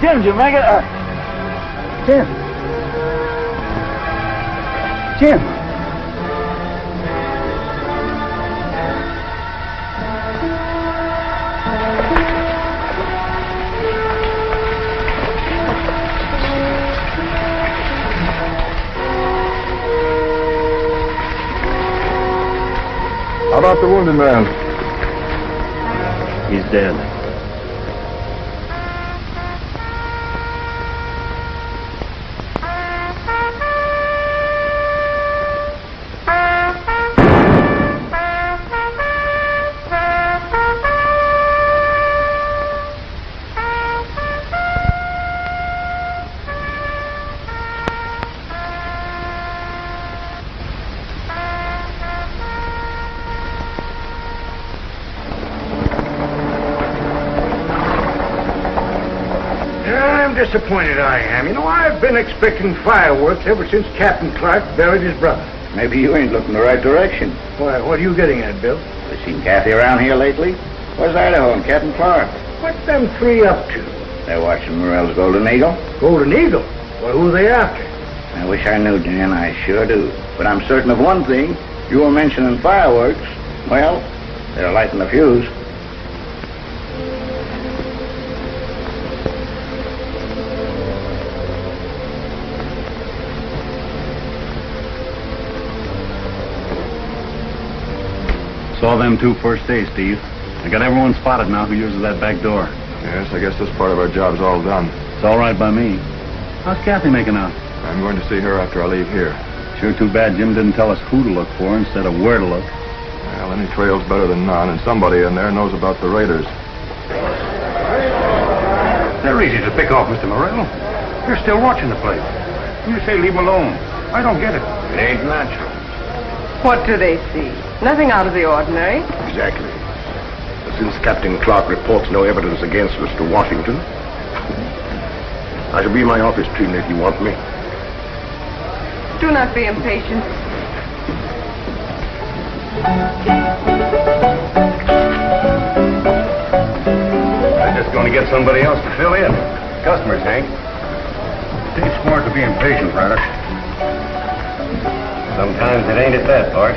[SPEAKER 12] Jim, did you make it? Jim.
[SPEAKER 4] How about the wounded man?
[SPEAKER 11] He's dead.
[SPEAKER 7] Disappointed I am. You know, I've been expecting fireworks ever since Captain Clark buried his brother.
[SPEAKER 9] Maybe you ain't looking the right direction.
[SPEAKER 7] Why, what are you getting at, Bill?
[SPEAKER 9] You seen Kathy around here lately? Where's Idaho and Captain Clark?
[SPEAKER 7] What's them three up to?
[SPEAKER 9] They're watching Morel's Golden Eagle.
[SPEAKER 7] Golden Eagle? Well, who are they after?
[SPEAKER 9] I wish I knew, Jan. I sure do. But I'm certain of one thing. You were mentioning fireworks. Well, they're lighting the fuse.
[SPEAKER 11] Saw them two first days, Steve. I got everyone spotted now who uses that back door.
[SPEAKER 4] Yes, I guess this part of our job's all done.
[SPEAKER 11] It's all right by me. How's Kathy making out?
[SPEAKER 4] I'm going to see her after I leave here.
[SPEAKER 11] Sure too bad Jim didn't tell us who to look for instead of where to look.
[SPEAKER 4] Well, any trail's better than none, and somebody in there knows about the Raiders.
[SPEAKER 5] They're easy to pick off, Mr. Morel. You're still watching the place. You say leave them alone. I don't get it.
[SPEAKER 13] It ain't natural.
[SPEAKER 10] What do they see? Nothing out of the ordinary.
[SPEAKER 13] Exactly. But since Captain Clark reports no evidence against Mr. Washington, I shall be in my office, Trina, if you want me.
[SPEAKER 10] Do not be impatient.
[SPEAKER 5] I'm just going to get somebody else to fill in. Customers, Hank. Steve smart to be impatient, Braddock.
[SPEAKER 3] Sometimes it ain't at that, Bart.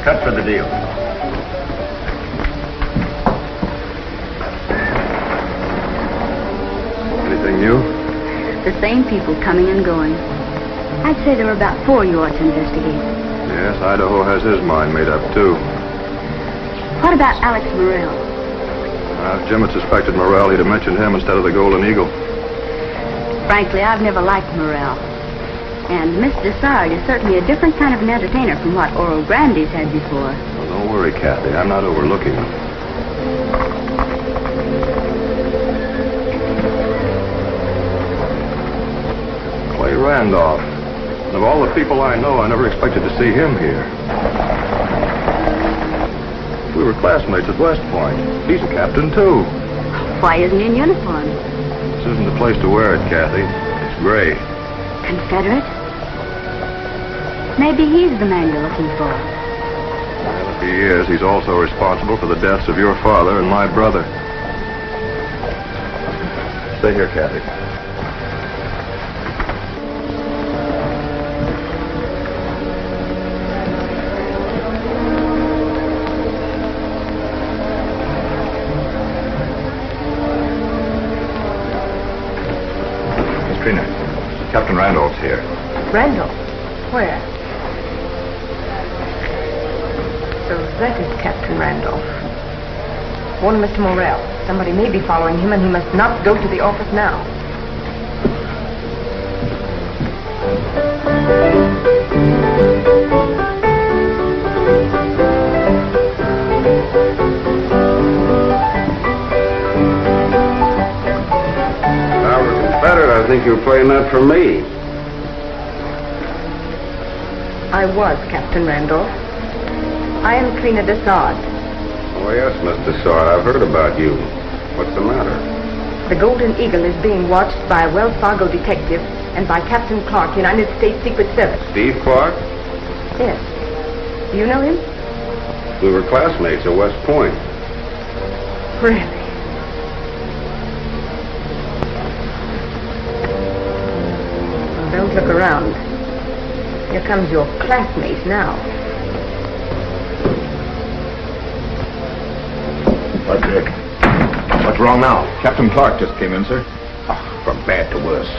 [SPEAKER 6] Cut for the deal.
[SPEAKER 4] Anything new?
[SPEAKER 8] The same people coming and going. I'd say there were about 4 you ought to investigate.
[SPEAKER 4] Yes, Idaho has his mind made up, too.
[SPEAKER 8] What about Alex Morel?
[SPEAKER 4] If Jim had suspected Morel, he'd have mentioned him instead of the Golden Eagle.
[SPEAKER 8] Frankly, I've never liked Morel. And Miss Dessard is certainly a different kind of an entertainer from what Oro Grande's had before.
[SPEAKER 4] Well, don't worry, Kathy. I'm not overlooking him. Clay Randolph. And of all the people I know, I never expected to see him here. We were classmates at West Point. He's a captain, too.
[SPEAKER 8] Why isn't he in uniform?
[SPEAKER 4] This isn't the place to wear it, Kathy. It's gray.
[SPEAKER 8] Confederate? Maybe he's the man you're looking for.
[SPEAKER 4] Well, if he is, he's also responsible for the deaths of your father and my brother. Stay here, Kathy.
[SPEAKER 6] Trina, Captain Randolph's here.
[SPEAKER 10] Randolph? Where? So that is Captain Randolph. Warn Mr. Morel. Somebody may be following him, and he must not go to the office now.
[SPEAKER 3] I think you're playing that for me.
[SPEAKER 10] I was Captain Randolph. I am Trina Dessard.
[SPEAKER 3] Oh, yes, Miss Dessard. I've heard about you. What's the matter?
[SPEAKER 10] The Golden Eagle is being watched by a Wells Fargo detective and by Captain Clark, United States Secret Service.
[SPEAKER 3] Steve Clark?
[SPEAKER 10] Yes. Do you know him?
[SPEAKER 3] We were classmates at West Point.
[SPEAKER 10] Really? Don't look around. Here comes your classmate now.
[SPEAKER 13] What's wrong now? Captain Clark just came in, sir. Oh, from bad to worse.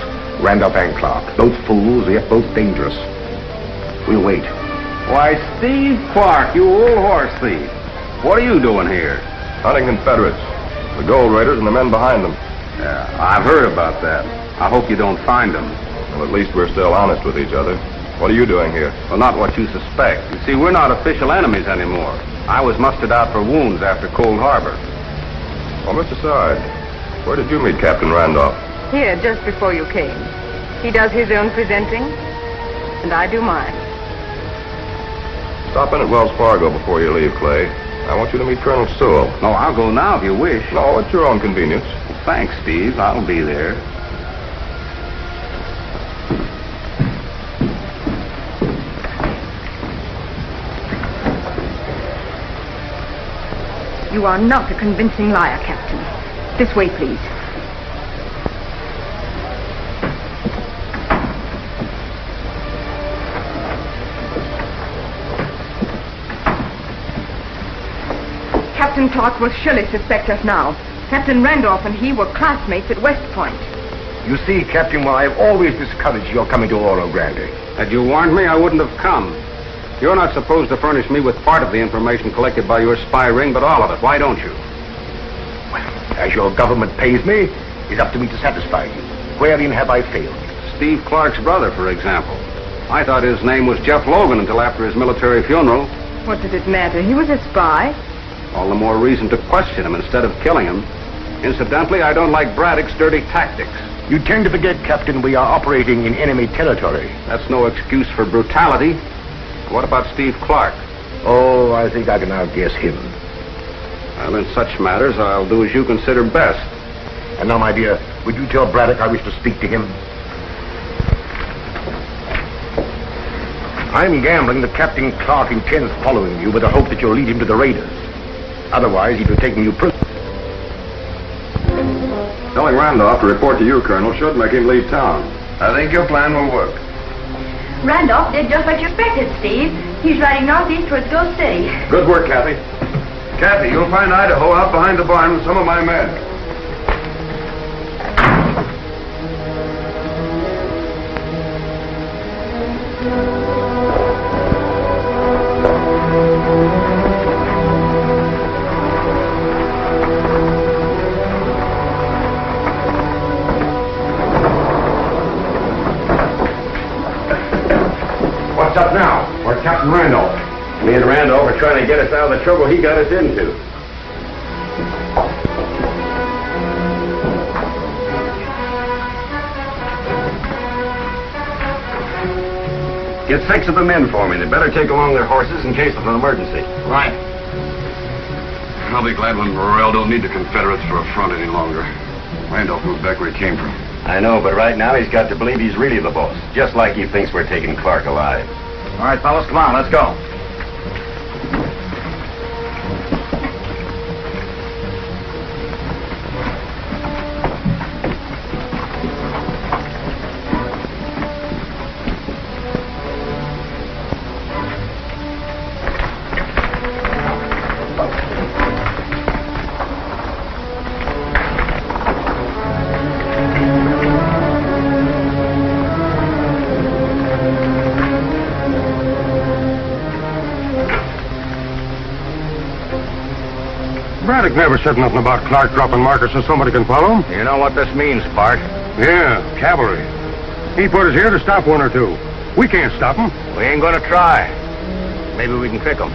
[SPEAKER 13] Randolph and Clark. Both fools, yet both dangerous. We'll wait.
[SPEAKER 3] Why, Steve Clark, you old horse thief. What are you doing here?
[SPEAKER 4] Hunting Confederates. The gold raiders and the men behind them.
[SPEAKER 3] Yeah, I've heard about that. I hope you don't find them.
[SPEAKER 4] Well, at least we're still honest with each other. What are you doing here?
[SPEAKER 3] Well, not what you suspect. You see, we're not official enemies anymore. I was mustered out for wounds after Cold Harbor.
[SPEAKER 4] Well, Mr. Sard, where did you meet Captain Randolph?
[SPEAKER 10] Here, just before you came. He does his own presenting, and I do mine.
[SPEAKER 4] Stop in at Wells Fargo before you leave, Clay. I want you to meet Colonel Sewell.
[SPEAKER 3] No, I'll go now if you wish.
[SPEAKER 4] No, at your own convenience.
[SPEAKER 3] Well, thanks, Steve. I'll be there.
[SPEAKER 10] You are not a convincing liar, Captain. This way, please. Captain Clark will surely suspect us now. Captain Randolph and he were classmates at West Point.
[SPEAKER 13] You see, Captain, why I've always discouraged your coming to Oro Grande.
[SPEAKER 3] Had you warned me, I wouldn't have come. You're not supposed to furnish me with part of the information collected by your spy ring, but all of it. Why don't you?
[SPEAKER 13] Well, as your government pays me, it's up to me to satisfy you. Wherein have I failed?
[SPEAKER 3] Steve Clark's brother, for example. I thought his name was Jeff Logan until after his military funeral.
[SPEAKER 10] What did it matter? He was a spy.
[SPEAKER 3] All the more reason to question him instead of killing him. Incidentally, I don't like Braddock's dirty tactics.
[SPEAKER 13] You tend to forget, Captain, we are operating in enemy territory.
[SPEAKER 3] That's no excuse for brutality. What about Steve Clark?
[SPEAKER 13] Oh, I think I can outguess him.
[SPEAKER 3] Well, in such matters, I'll do as you consider best.
[SPEAKER 13] And now, my dear, would you tell Braddock I wish to speak to him? I'm gambling that Captain Clark intends following you with the hope that you'll lead him to the raiders. Otherwise, he'd be taking you prisoner.
[SPEAKER 4] Telling Randolph to report to you, Colonel, should make him leave town.
[SPEAKER 2] I think your plan will work.
[SPEAKER 8] Randolph did just what you expected, Steve. He's riding northeast towards Ghost City.
[SPEAKER 2] Good work, Kathy. Kathy, you'll find Idaho out behind the barn with some of my men.
[SPEAKER 3] What's up now? Where's Captain Randolph? Me and Randolph are trying to get us out of the trouble he got us into. Get 6 of the men for me. They better take along their horses in case of an emergency.
[SPEAKER 9] Right.
[SPEAKER 4] I'll be glad when Morel don't need the Confederates for a front any longer. Randolph moved back where he came from.
[SPEAKER 3] I know, but right now he's got to believe he's really the boss. Just like he thinks we're taking Clark alive.
[SPEAKER 11] All right, fellas, come on, let's go.
[SPEAKER 5] Braddock never said nothing about Clark dropping markers so somebody can follow him.
[SPEAKER 13] You know what this means, Bart?
[SPEAKER 5] Yeah, cavalry. He put us here to stop one or two. We can't stop him.
[SPEAKER 13] We ain't gonna try. Maybe we can kick them.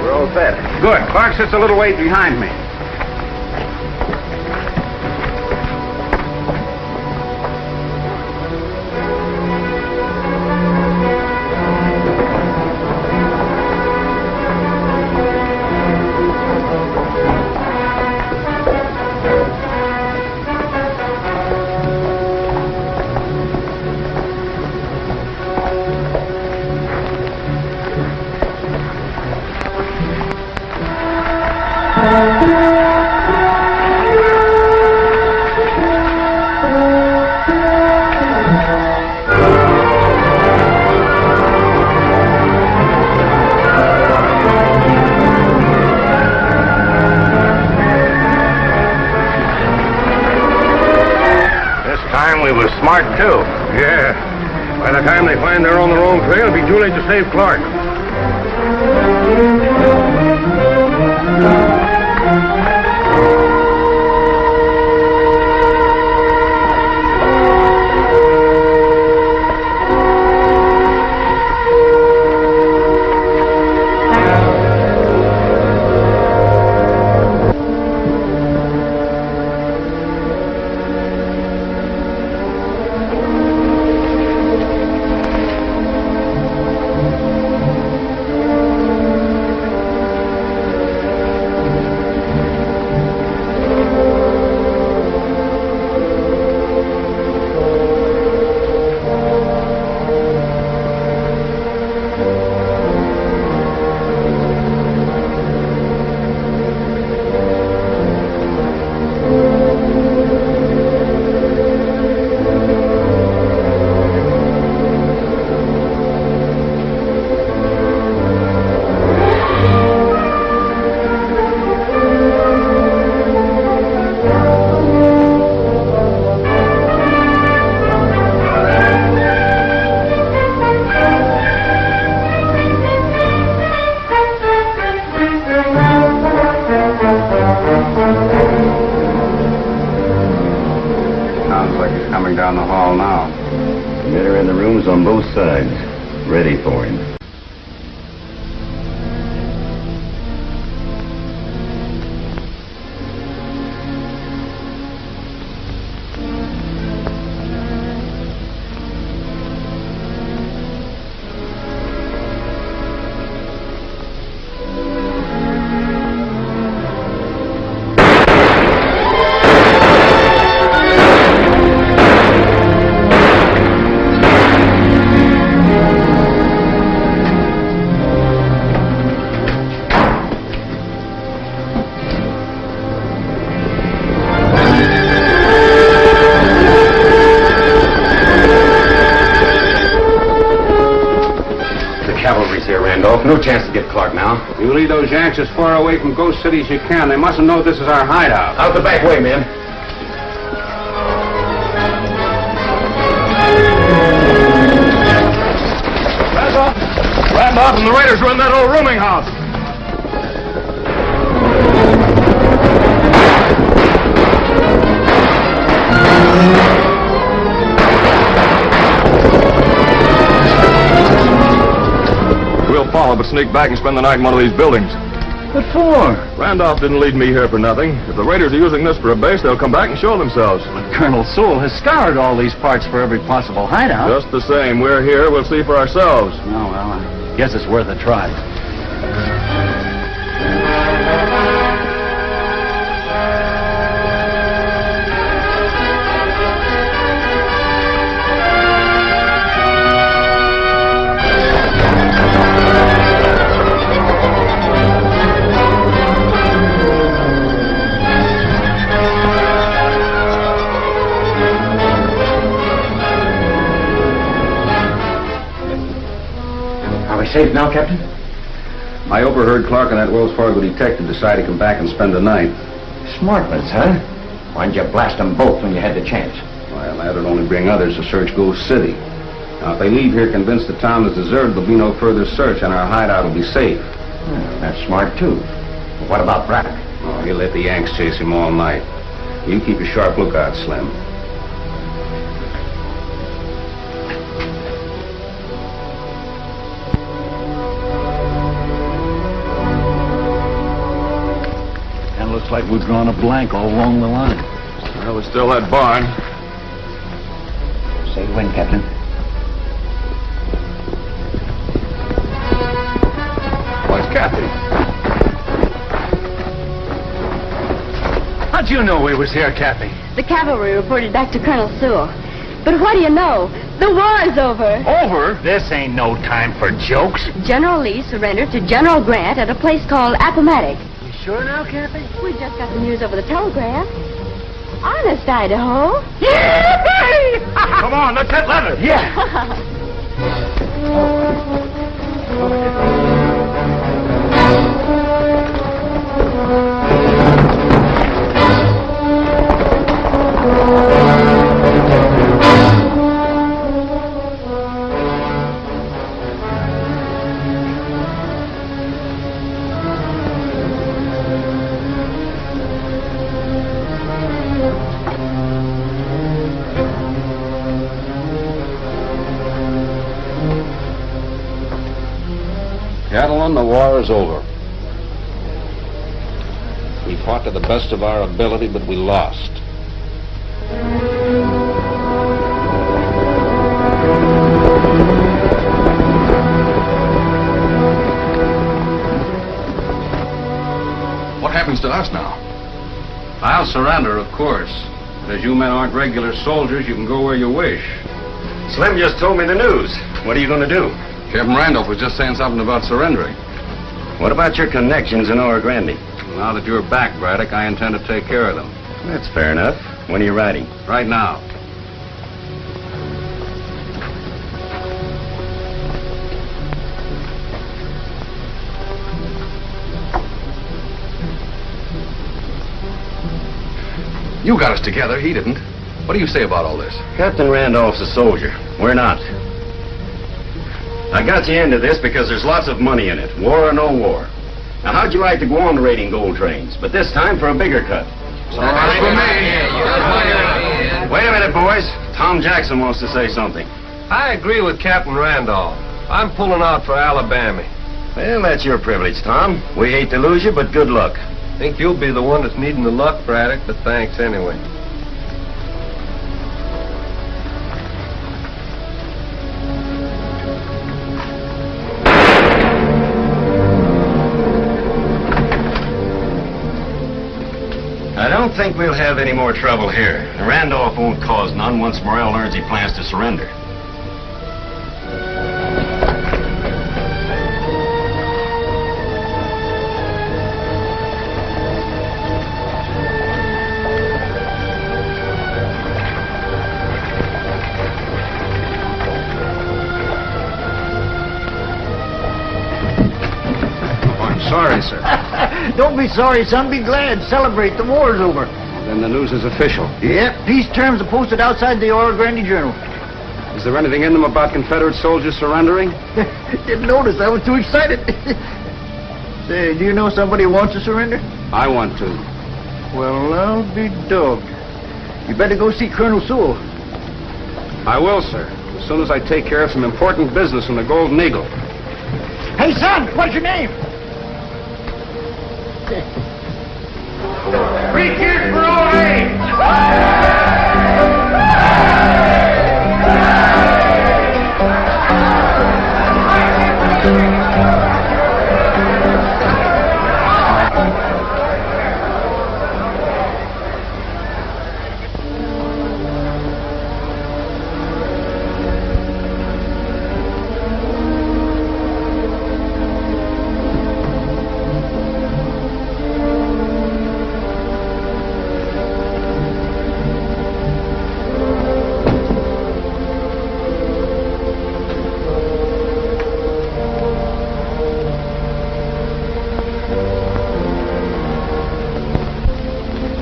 [SPEAKER 9] We're all set.
[SPEAKER 11] Good. Clark sits a little ways behind me.
[SPEAKER 13] Smart, too.
[SPEAKER 5] Yeah. By the time they find they're on the wrong trail, it'll be too late to save Clark.
[SPEAKER 3] Down the hall now. The men are in the rooms on both sides, ready for him. no chance to get Clark now.
[SPEAKER 5] You lead those Yanks as far away from Ghost City as you can. They mustn't know this is our hideout.
[SPEAKER 3] Out the back way, men.
[SPEAKER 4] Randolph and the raiders are in that old rooming house. We'll follow, but sneak back and spend the night in one of these buildings.
[SPEAKER 12] What for?
[SPEAKER 4] Randolph didn't lead me here for nothing. If the raiders are using this for a base, they'll come back and show themselves.
[SPEAKER 11] But Colonel Sewell has scoured all these parts for every possible hideout.
[SPEAKER 4] Just the same, we're here. We'll see for ourselves.
[SPEAKER 11] Oh, well, I guess it's worth a try.
[SPEAKER 3] Safe now, Captain?
[SPEAKER 5] I overheard Clark and that Wells Fargo detective decide to come back and spend the night.
[SPEAKER 3] Smart ones, huh? Why didn't you blast them both when you had the chance?
[SPEAKER 5] Well, that would only bring others to search Ghost City. Now, if they leave here convinced the town is deserted, there'll be no further search and our hideout will be safe.
[SPEAKER 3] That's smart, too. But what about Braddock?
[SPEAKER 5] Oh, he'll let the Yanks chase him all night. You keep a sharp lookout, Slim.
[SPEAKER 11] Looks like we've drawn a blank all along the line.
[SPEAKER 4] Well, there's still that barn.
[SPEAKER 3] Say when, Captain?
[SPEAKER 4] Why, it's Kathy.
[SPEAKER 12] How'd you know we was here, Kathy?
[SPEAKER 8] The cavalry reported back to Colonel Sewell. But what do you know? The war's over.
[SPEAKER 12] Over? This ain't no time for jokes.
[SPEAKER 8] General Lee surrendered to General Grant at a place called Appomattox.
[SPEAKER 12] Sure now, Kathy?
[SPEAKER 8] We just got the news over the telegraph. Honest, Idaho.
[SPEAKER 4] Come on, let's hit leather.
[SPEAKER 12] Yeah.
[SPEAKER 5] Gentlemen, the war is over. We fought to the best of our ability, but we lost.
[SPEAKER 4] What happens to us now?
[SPEAKER 5] I'll surrender, of course. But as you men aren't regular soldiers, you can go where you wish. Slim just told me the news. What are you going to do?
[SPEAKER 4] Captain Randolph was just saying something about surrendering.
[SPEAKER 3] What about your connections in Oro Grande?
[SPEAKER 5] Now that you're back, Braddock, I intend to take care of them.
[SPEAKER 3] That's fair enough. When are you riding?
[SPEAKER 5] Right now.
[SPEAKER 4] You got us together. He didn't. What do you say about all this?
[SPEAKER 3] Captain Randolph's a soldier. We're not. I got you into this because there's lots of money in it, war or no war. Now, how'd you like to go on raiding gold trains, but this time for a bigger cut?
[SPEAKER 4] All right for me.
[SPEAKER 3] Wait a minute, boys. Tom Jackson wants to say something.
[SPEAKER 14] I agree with Captain Randolph. I'm pulling out for Alabama.
[SPEAKER 3] Well, that's your privilege, Tom. We hate to lose you, but good luck.
[SPEAKER 14] Think you'll be the one that's needing the luck, Braddock, but thanks anyway.
[SPEAKER 3] I don't think we'll have any more trouble here. Randolph won't cause none once Morel learns he plans to surrender. sorry, sir.
[SPEAKER 12] Don't be sorry, son. Be glad. Celebrate. The war's over.
[SPEAKER 3] Then the news is official.
[SPEAKER 12] Yep. Peace terms are posted outside the Oro Grande Journal.
[SPEAKER 3] Is there anything in them about Confederate soldiers surrendering?
[SPEAKER 12] Didn't notice. I was too excited. Say, do you know somebody who wants to surrender?
[SPEAKER 3] I want to.
[SPEAKER 12] Well, I'll be dogged. You better go see Colonel Sewell.
[SPEAKER 3] I will, sir. As soon as I take care of some important business from the Golden Eagle.
[SPEAKER 12] Hey, son, what's your name?
[SPEAKER 7] 3 cheers for old age!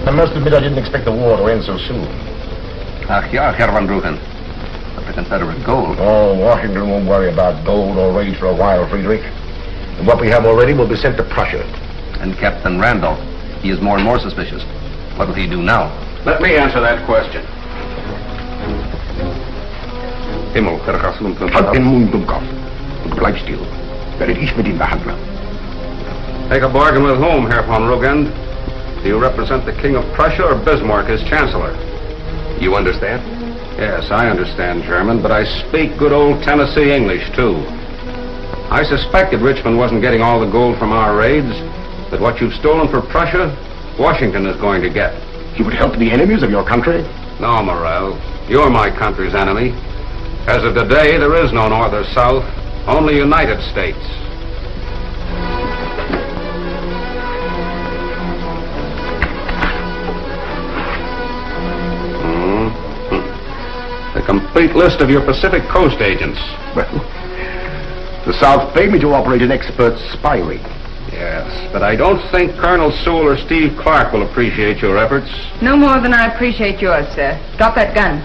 [SPEAKER 13] I must admit I didn't expect the war to end so soon.
[SPEAKER 2] Ach ja, Herr Van Bruggen. But the Confederate gold.
[SPEAKER 13] Oh, Washington won't worry about gold or raids for a while, Friedrich. And what we have already will be sent to Prussia.
[SPEAKER 2] And Captain Randolph. He is more and more suspicious. What will he do now?
[SPEAKER 3] Let me answer that question.
[SPEAKER 13] Himmel, halt den Mund, Dummkopf. Und bleib still. Werde ich mit ihm behandeln.
[SPEAKER 3] Take a bargain with whom, Herr von Rugend? Do you represent the King of Prussia or Bismarck as Chancellor?
[SPEAKER 2] You understand?
[SPEAKER 3] Yes, I understand German, but I speak good old Tennessee English, too. I suspected Richmond wasn't getting all the gold from our raids, but what you've stolen for Prussia, Washington is going to get.
[SPEAKER 13] You would help the enemies of your country?
[SPEAKER 3] No, Morel. You're my country's enemy. As of today, there is no North or South, only United States. A complete list of your Pacific Coast agents.
[SPEAKER 13] Well, the South pay me to operate an expert spy ring.
[SPEAKER 3] Yes, but I don't think Colonel Sewell or Steve Clark will appreciate your efforts.
[SPEAKER 10] No more than I appreciate yours, sir. Drop that gun.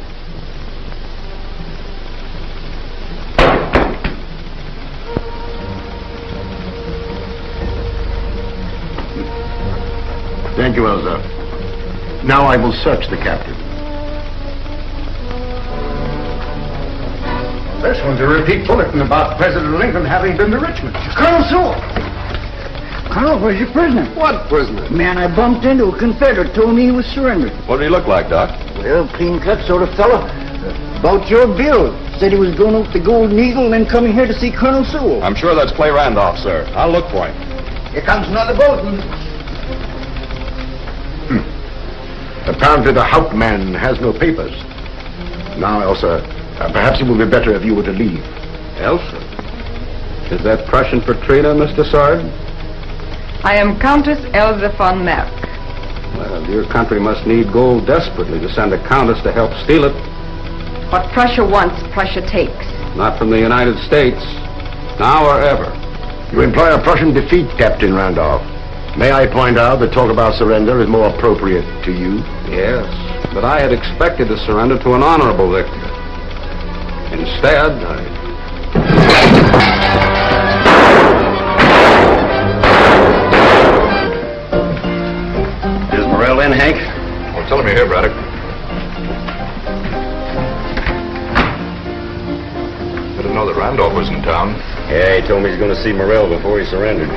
[SPEAKER 13] Thank you, Elsa. Now I will search the captain. This one's a repeat bulletin about President Lincoln having been to Richmond.
[SPEAKER 12] Colonel Sewell! Colonel, where's your prisoner?
[SPEAKER 4] What prisoner?
[SPEAKER 12] Man I bumped into, a Confederate, told me he was surrendered.
[SPEAKER 4] What did he look like, Doc?
[SPEAKER 12] Well, clean-cut sort of fella. About your bill. Said he was going out to the Golden Eagle and then coming here to see Colonel Sewell.
[SPEAKER 4] I'm sure that's Clay Randolph, sir. I'll look for him.
[SPEAKER 12] Here comes another boatman.
[SPEAKER 13] Apparently the Hauptmann has no papers. Now, Elsa, perhaps it would be better if you were to leave.
[SPEAKER 3] Elsa? Is that Prussian for Trina, Miss Dessard?
[SPEAKER 10] I am Countess Elsa von Merck.
[SPEAKER 3] Well, your country must need gold desperately to send a countess to help steal it.
[SPEAKER 10] What Prussia wants, Prussia takes.
[SPEAKER 3] Not from the United States. Now or ever.
[SPEAKER 13] You imply a Prussian defeat, Captain Randolph. May I point out that talk about surrender is more appropriate to you?
[SPEAKER 3] Yes, but I had expected to surrender to an honorable victor. Instead, Is Morel in, Hank?
[SPEAKER 4] Well, tell him you're here, Braddock. I didn't know that Randolph was in town.
[SPEAKER 3] Yeah, he told me he's going to see Morel before he surrendered.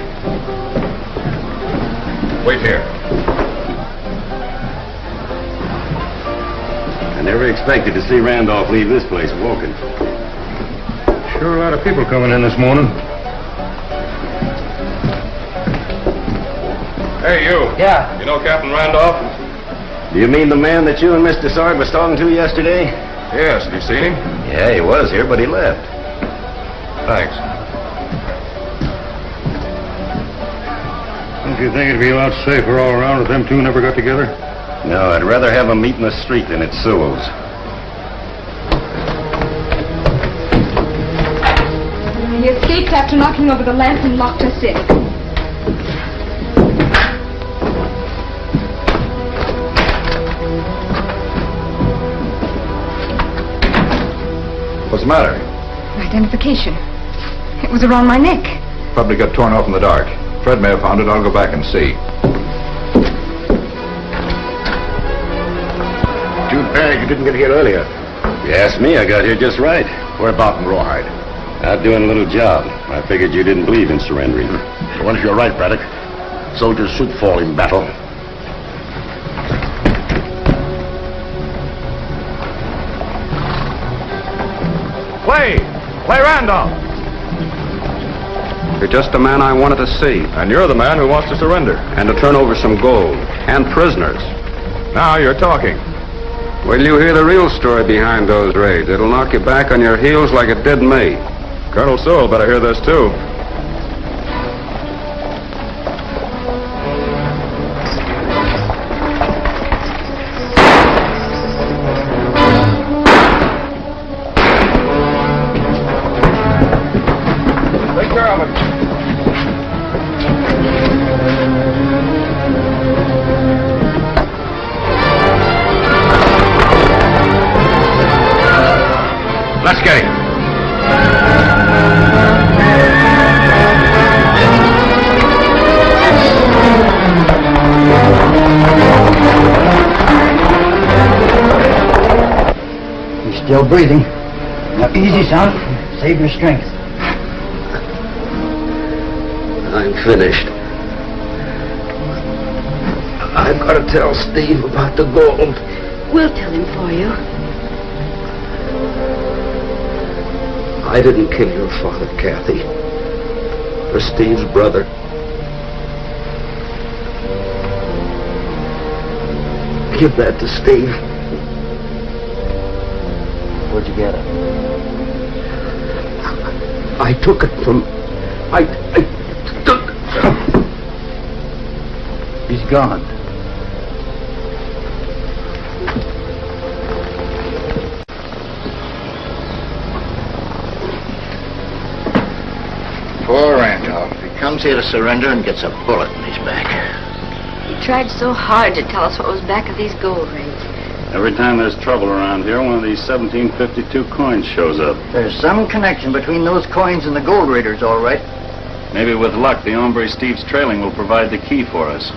[SPEAKER 4] Wait here.
[SPEAKER 3] I never expected to see Randolph leave this place walking.
[SPEAKER 5] Sure a lot of people coming in this morning.
[SPEAKER 4] Hey, you.
[SPEAKER 12] Yeah.
[SPEAKER 4] You know Captain Randolph?
[SPEAKER 3] Do you mean the man that you and Miss Dessard was talking to yesterday?
[SPEAKER 4] Yes. Have you seen him?
[SPEAKER 3] Yeah, he was here, but he left.
[SPEAKER 4] Thanks.
[SPEAKER 5] Don't you think it'd be a lot safer all around if them two never got together?
[SPEAKER 3] No, I'd rather have them meet in the street than at Sewell's.
[SPEAKER 15] He escaped after knocking over the lamp and locked us in.
[SPEAKER 4] What's the matter?
[SPEAKER 10] Identification. It was around my neck.
[SPEAKER 4] Probably got torn off in the dark. Fred may have found it. I'll go back and see.
[SPEAKER 13] Too bad you didn't get here earlier.
[SPEAKER 3] If you ask me, I got here just right.
[SPEAKER 13] Where about in Rawhide?
[SPEAKER 3] Out doing a little job. I figured you didn't believe in surrendering.
[SPEAKER 13] Once you're right, Braddock. Soldiers should fall in battle.
[SPEAKER 4] Play Randolph.
[SPEAKER 15] You're just the man I wanted to see.
[SPEAKER 4] And you're the man who wants to surrender.
[SPEAKER 15] And to turn over some gold. And prisoners.
[SPEAKER 4] Now you're talking.
[SPEAKER 15] Wait till you hear the real story behind those raids. It'll knock you back on your heels like it did me.
[SPEAKER 4] Colonel Sewell better hear this, too.
[SPEAKER 15] Take care of it.
[SPEAKER 13] Let's get him.
[SPEAKER 12] He's still breathing. Now, easy, son. Save your strength.
[SPEAKER 16] I'm finished. I've got to tell Steve about the gold.
[SPEAKER 8] We'll tell him for you.
[SPEAKER 16] I didn't kill your father, Kathy. Or Steve's brother. Give that to Steve.
[SPEAKER 12] Where'd you get it?
[SPEAKER 16] I took it from... I took...
[SPEAKER 12] He's gone.
[SPEAKER 9] Poor Randolph. He comes here to surrender and gets a bullet in his back.
[SPEAKER 8] He tried so hard to tell us what was back of these gold raids.
[SPEAKER 11] Every time there's trouble around here, one of these 1752 coins shows up.
[SPEAKER 12] There's some connection between those coins and the gold raiders, all right.
[SPEAKER 11] Maybe with luck, the hombre Steve's trailing will provide the key for us.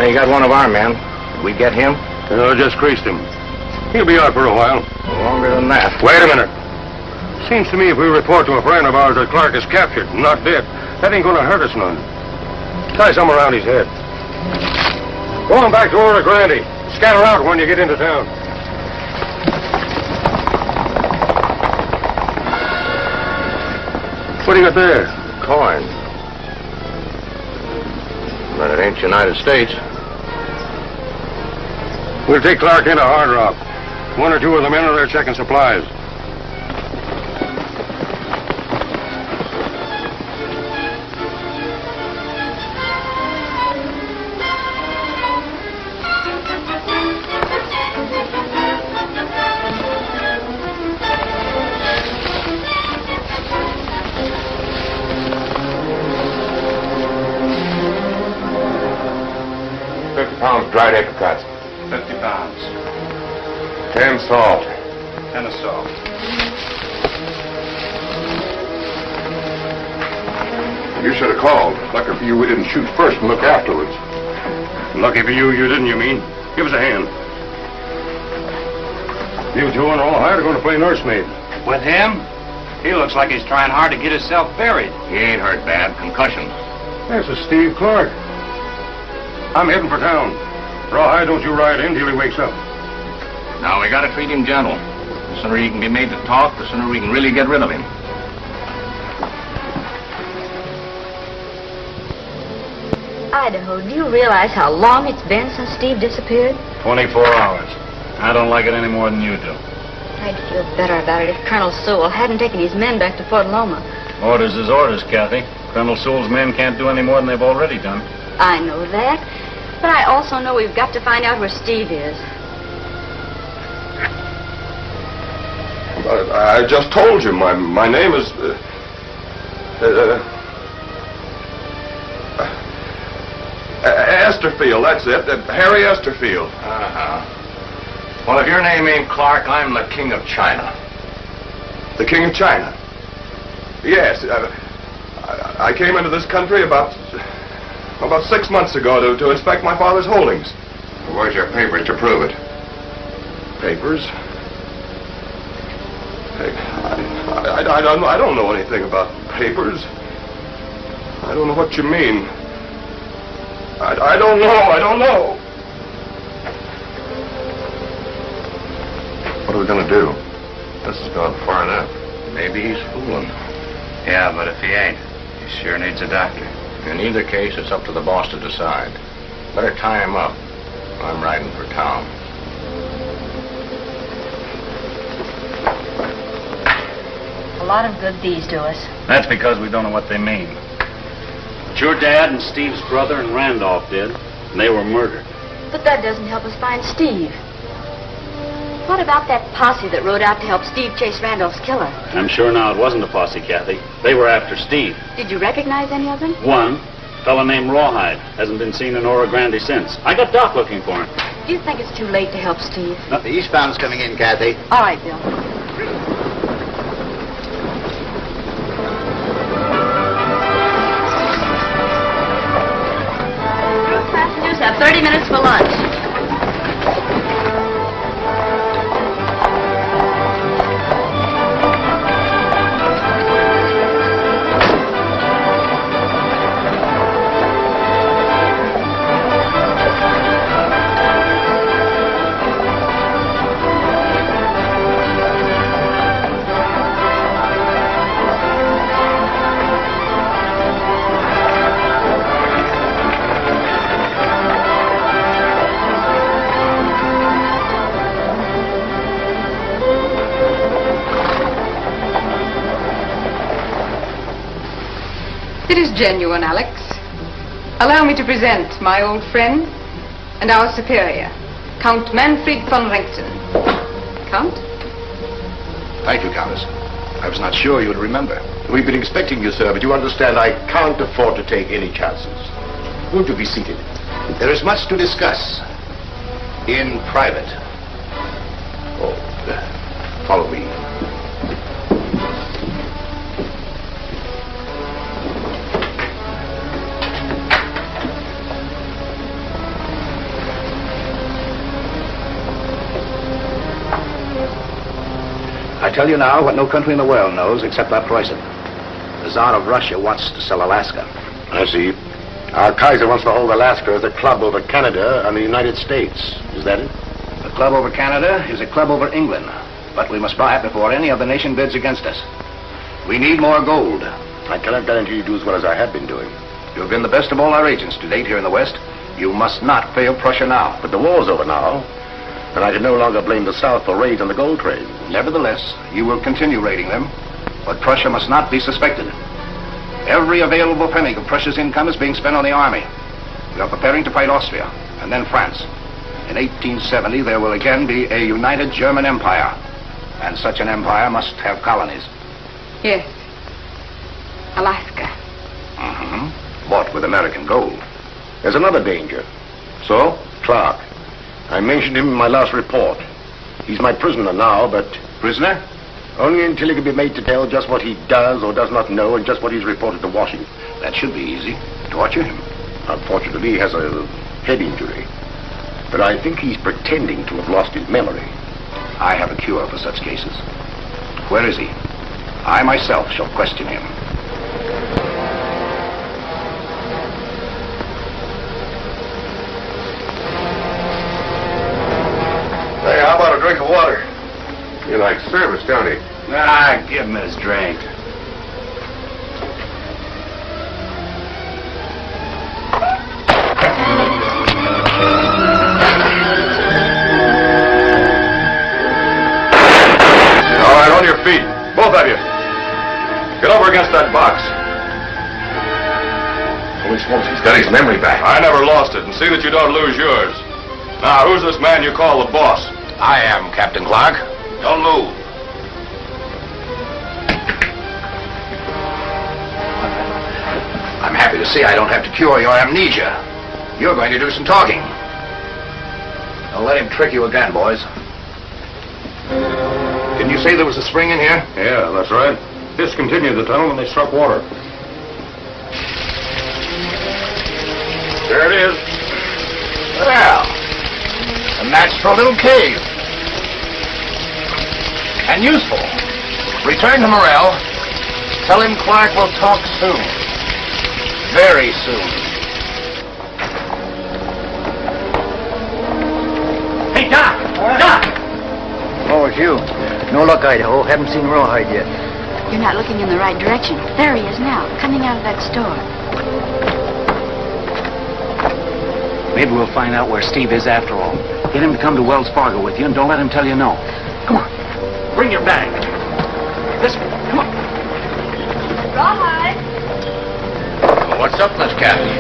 [SPEAKER 13] You got one of our men. Did we get him?
[SPEAKER 4] No, just creased him. He'll be out for a while.
[SPEAKER 13] Longer than that.
[SPEAKER 4] Wait a minute. Seems to me if we report to a friend of ours that Clark is captured and not dead, that ain't gonna hurt us none. Tie something around his head. Go on back to Oro Grande. Scatter out when you get into town. What do you got there?
[SPEAKER 13] Coin. But it ain't United States.
[SPEAKER 4] We'll take Clark into Hard Rock. One or two of the men are there checking supplies.
[SPEAKER 2] dried apricots?
[SPEAKER 11] 50 pounds.
[SPEAKER 2] 10 salt.
[SPEAKER 11] 10 of salt.
[SPEAKER 2] You should have called. Lucky for you we didn't shoot first and look afterwards.
[SPEAKER 4] Lucky for you, you didn't, you mean? Give us a hand. You two and Rawhide are going to play nursemaid.
[SPEAKER 11] With him? He looks like he's trying hard to get himself buried.
[SPEAKER 3] He ain't hurt bad. Concussion.
[SPEAKER 4] This is Steve Clark. I'm heading for town. Rawhide, don't you ride in till he wakes up.
[SPEAKER 3] Now, we gotta treat him gentle. The sooner he can be made to talk, the sooner we can really get rid of him.
[SPEAKER 8] Idaho, do you realize how long it's been since Steve disappeared?
[SPEAKER 11] 24 hours. I don't like it any more than you do.
[SPEAKER 8] I'd feel better about it if Colonel Sewell hadn't taken his men back to Fort Loma.
[SPEAKER 11] Orders is orders, Kathy. Colonel Sewell's men can't do any more than they've already done.
[SPEAKER 8] I know that, but I also know we've got to find out where Steve is.
[SPEAKER 2] I just told you, my name is... Esterfield, that's it. Harry Esterfield.
[SPEAKER 3] Uh-huh. Well, if your name ain't Clark, I'm the King of China.
[SPEAKER 2] The King of China? Yes. I came into this country about 6 months ago to inspect my father's holdings. Where's your papers to prove it? Papers? I don't know anything about papers. I don't know what you mean. I don't know. What are we going to do? This has gone far enough.
[SPEAKER 3] Maybe he's fooling.
[SPEAKER 11] Yeah, but if he ain't, he sure needs a doctor.
[SPEAKER 3] In either case, it's up to the boss to decide. Better tie him up. I'm riding for town.
[SPEAKER 8] A lot of good these do us.
[SPEAKER 11] That's because we don't know what they mean. But your dad and Steve's brother and Randolph did, and they were murdered.
[SPEAKER 8] But that doesn't help us find Steve. What about that posse that rode out to help Steve chase Randolph's killer?
[SPEAKER 11] I'm sure now it wasn't a posse, Kathy. They were after Steve.
[SPEAKER 8] Did you recognize any of them?
[SPEAKER 11] One, a fellow named Rawhide, hasn't been seen in Oro Grande since. I got Doc looking for him.
[SPEAKER 8] Do you think it's too late to help Steve?
[SPEAKER 9] No, the eastbound's coming in, Kathy.
[SPEAKER 8] All right, Bill. Passengers have 30 minutes for lunch.
[SPEAKER 10] It is genuine, Alex. Allow me to present my old friend and our superior, Count Manfred von Renkton. Count?
[SPEAKER 13] Thank you, Countess. I was not sure you would remember. We've been expecting you, sir, but you understand I can't afford to take any chances. Won't you be seated? There is much to discuss. In private. Oh, follow me. I tell you now what no country in the world knows except our Preußen. The Tsar of Russia wants to sell Alaska.
[SPEAKER 4] I see. Our Kaiser wants to hold Alaska as a club over Canada and the United States. Is that it?
[SPEAKER 13] The club over Canada is a club over England. But we must buy it before any other nation bids against us. We need more gold.
[SPEAKER 4] I cannot guarantee you do as well as I have been doing.
[SPEAKER 13] You have been the best of all our agents to date here in the West. You must not fail Prussia now.
[SPEAKER 4] But the war's over now, and I can no longer blame the South for raids on the gold trade.
[SPEAKER 13] Nevertheless, you will continue raiding them, but Prussia must not be suspected. Every available penny of Prussia's income is being spent on the army. We are preparing to fight Austria, and then France. In 1870, there will again be a united German empire, and such an empire must have colonies.
[SPEAKER 10] Yes. Alaska.
[SPEAKER 13] Bought with American gold.
[SPEAKER 4] There's another danger.
[SPEAKER 13] So, Clark. I mentioned him in my last report. He's my prisoner now, but...
[SPEAKER 2] Prisoner?
[SPEAKER 13] Only until he can be made to tell just what he does or does not know and just what he's reported to Washington.
[SPEAKER 2] That should be easy. Torture him.
[SPEAKER 13] Unfortunately, he has a head injury. But I think he's pretending to have lost his memory.
[SPEAKER 2] I have a cure for such cases. Where is he? I myself shall question him. Hey, how about a drink of water?
[SPEAKER 4] You like service, don't you?
[SPEAKER 3] Ah, give him his drink.
[SPEAKER 2] All right, on your feet. Both of you. Get over against that box.
[SPEAKER 4] Holy smokes, he's got his memory back.
[SPEAKER 2] I never lost it, and see that you don't lose yours. Now, who's this man you call the boss?
[SPEAKER 13] I am, Captain Clark. Don't move. I'm happy to see I don't have to cure your amnesia. You're going to do some talking. Don't let him trick you again, boys. Didn't you say there was a spring in here?
[SPEAKER 4] Yeah, that's right. Discontinued the tunnel when they struck water.
[SPEAKER 2] There it is.
[SPEAKER 13] Well, a natural little cave. And useful. Return to Morel. Tell him Clark will talk soon. Very soon.
[SPEAKER 12] Hey, Doc! Doc! Oh, it's you. No luck, Idaho. Haven't seen Rawhide yet.
[SPEAKER 8] You're not looking in the right direction. There he is now, coming out of that store.
[SPEAKER 12] Maybe we'll find out where Steve is after all. Get him to come to Wells Fargo with you, and don't let him tell you no. Come on. Bring your bag. This way. Come on.
[SPEAKER 8] Rawhide!
[SPEAKER 13] What's up, Miss Kathy?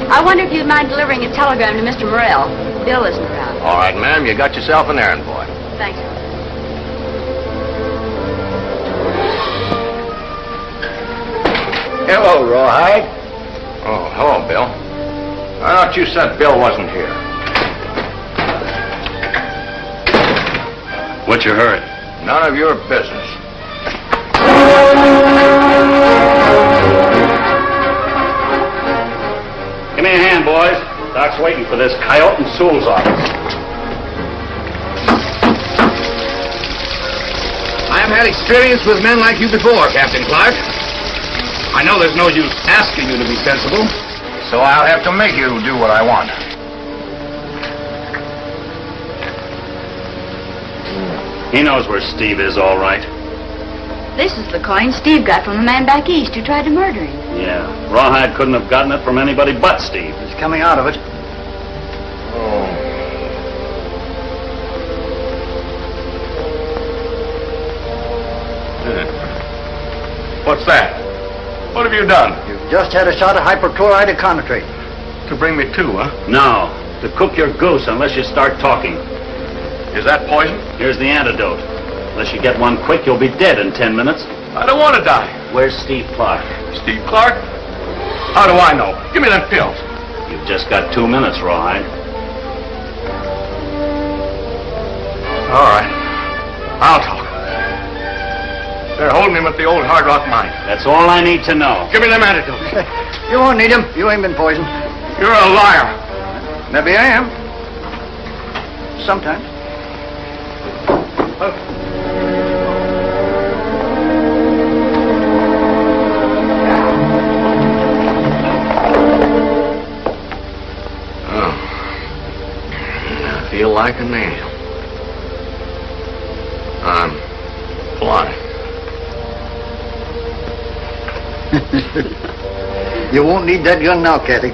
[SPEAKER 8] I wonder if you'd mind delivering a telegram to Mr. Morel. Bill isn't around.
[SPEAKER 13] All right, ma'am. You got yourself an errand boy.
[SPEAKER 8] Thanks.
[SPEAKER 13] Hello, Rawhide.
[SPEAKER 2] Oh, hello, Bill. I thought you said Bill wasn't here.
[SPEAKER 3] What's your hurry?
[SPEAKER 2] None of your business.
[SPEAKER 3] Give me a hand, boys. Doc's waiting for this coyote in Sewell's office.
[SPEAKER 13] I've had experience with men like you before, Captain Clark. I know there's no use asking you to be sensible, so I'll have to make you do what I want.
[SPEAKER 3] He knows where Steve is, all right.
[SPEAKER 8] This is the coin Steve got from the man back east who tried to murder him.
[SPEAKER 3] Yeah, Rawhide couldn't have gotten it from anybody but Steve.
[SPEAKER 12] He's coming out of it.
[SPEAKER 2] Oh. What's that? What have you done?
[SPEAKER 12] You've just had a shot of hyperchloride of concentrate.
[SPEAKER 2] To bring me to, huh?
[SPEAKER 3] No, to cook your goose unless you start talking.
[SPEAKER 2] Is that poison?
[SPEAKER 3] Here's the antidote. Unless you get one quick, you'll be dead in 10 minutes.
[SPEAKER 2] I don't want to die.
[SPEAKER 3] Where's Steve Clark?
[SPEAKER 2] Steve Clark? How do I know? Give me them pills.
[SPEAKER 3] You've just got 2 minutes, Rawhide.
[SPEAKER 2] All right. I'll talk. They're holding him at the old Hard Rock mine.
[SPEAKER 3] That's all I need to know.
[SPEAKER 2] Give me them antidotes.
[SPEAKER 12] You won't need him. You ain't been poisoned.
[SPEAKER 2] You're a liar.
[SPEAKER 12] Maybe I am. Sometimes.
[SPEAKER 2] I feel like a nail. I'm blind.
[SPEAKER 12] You won't need that gun now, Kathy.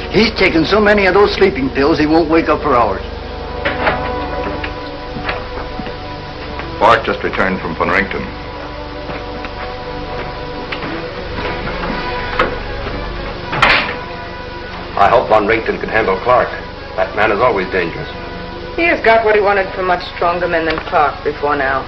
[SPEAKER 12] He's taken so many of those sleeping pills he won't wake up for hours.
[SPEAKER 6] Bart just returned from Penrington.
[SPEAKER 15] I hope Von Rington can handle Clark. That man is always dangerous.
[SPEAKER 10] He has got what he wanted from much stronger men than Clark before now.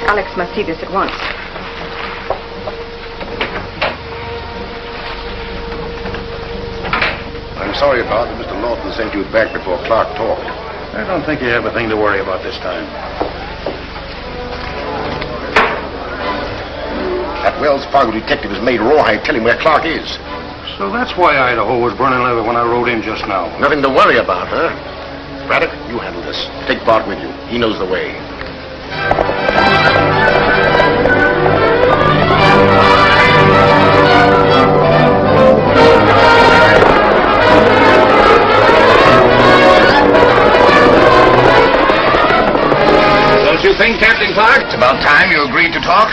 [SPEAKER 10] Alex must see this at once.
[SPEAKER 13] I'm sorry about that Mr. Lawton sent you back before Clark talked.
[SPEAKER 4] I don't think you have a thing to worry about this time.
[SPEAKER 13] That Wells Fargo detective has made Rawhide tell him where Clark is.
[SPEAKER 4] So that's why Idaho was burning leather when I rode in just now.
[SPEAKER 13] Nothing to worry about, huh? Braddock, you handle this. Take Bart with you. He knows the way.
[SPEAKER 2] Don't you think, Captain Clark?
[SPEAKER 13] It's about time you agreed to talk.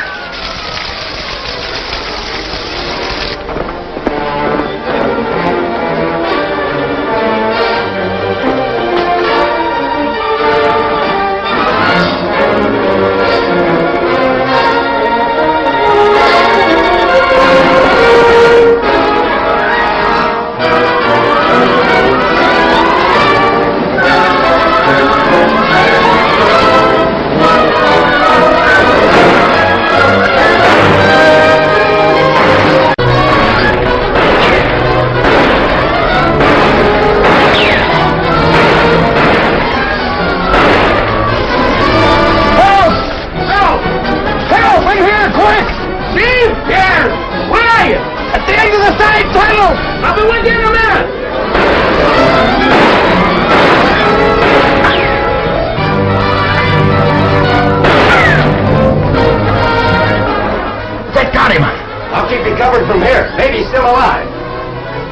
[SPEAKER 3] From here. Maybe he's still alive.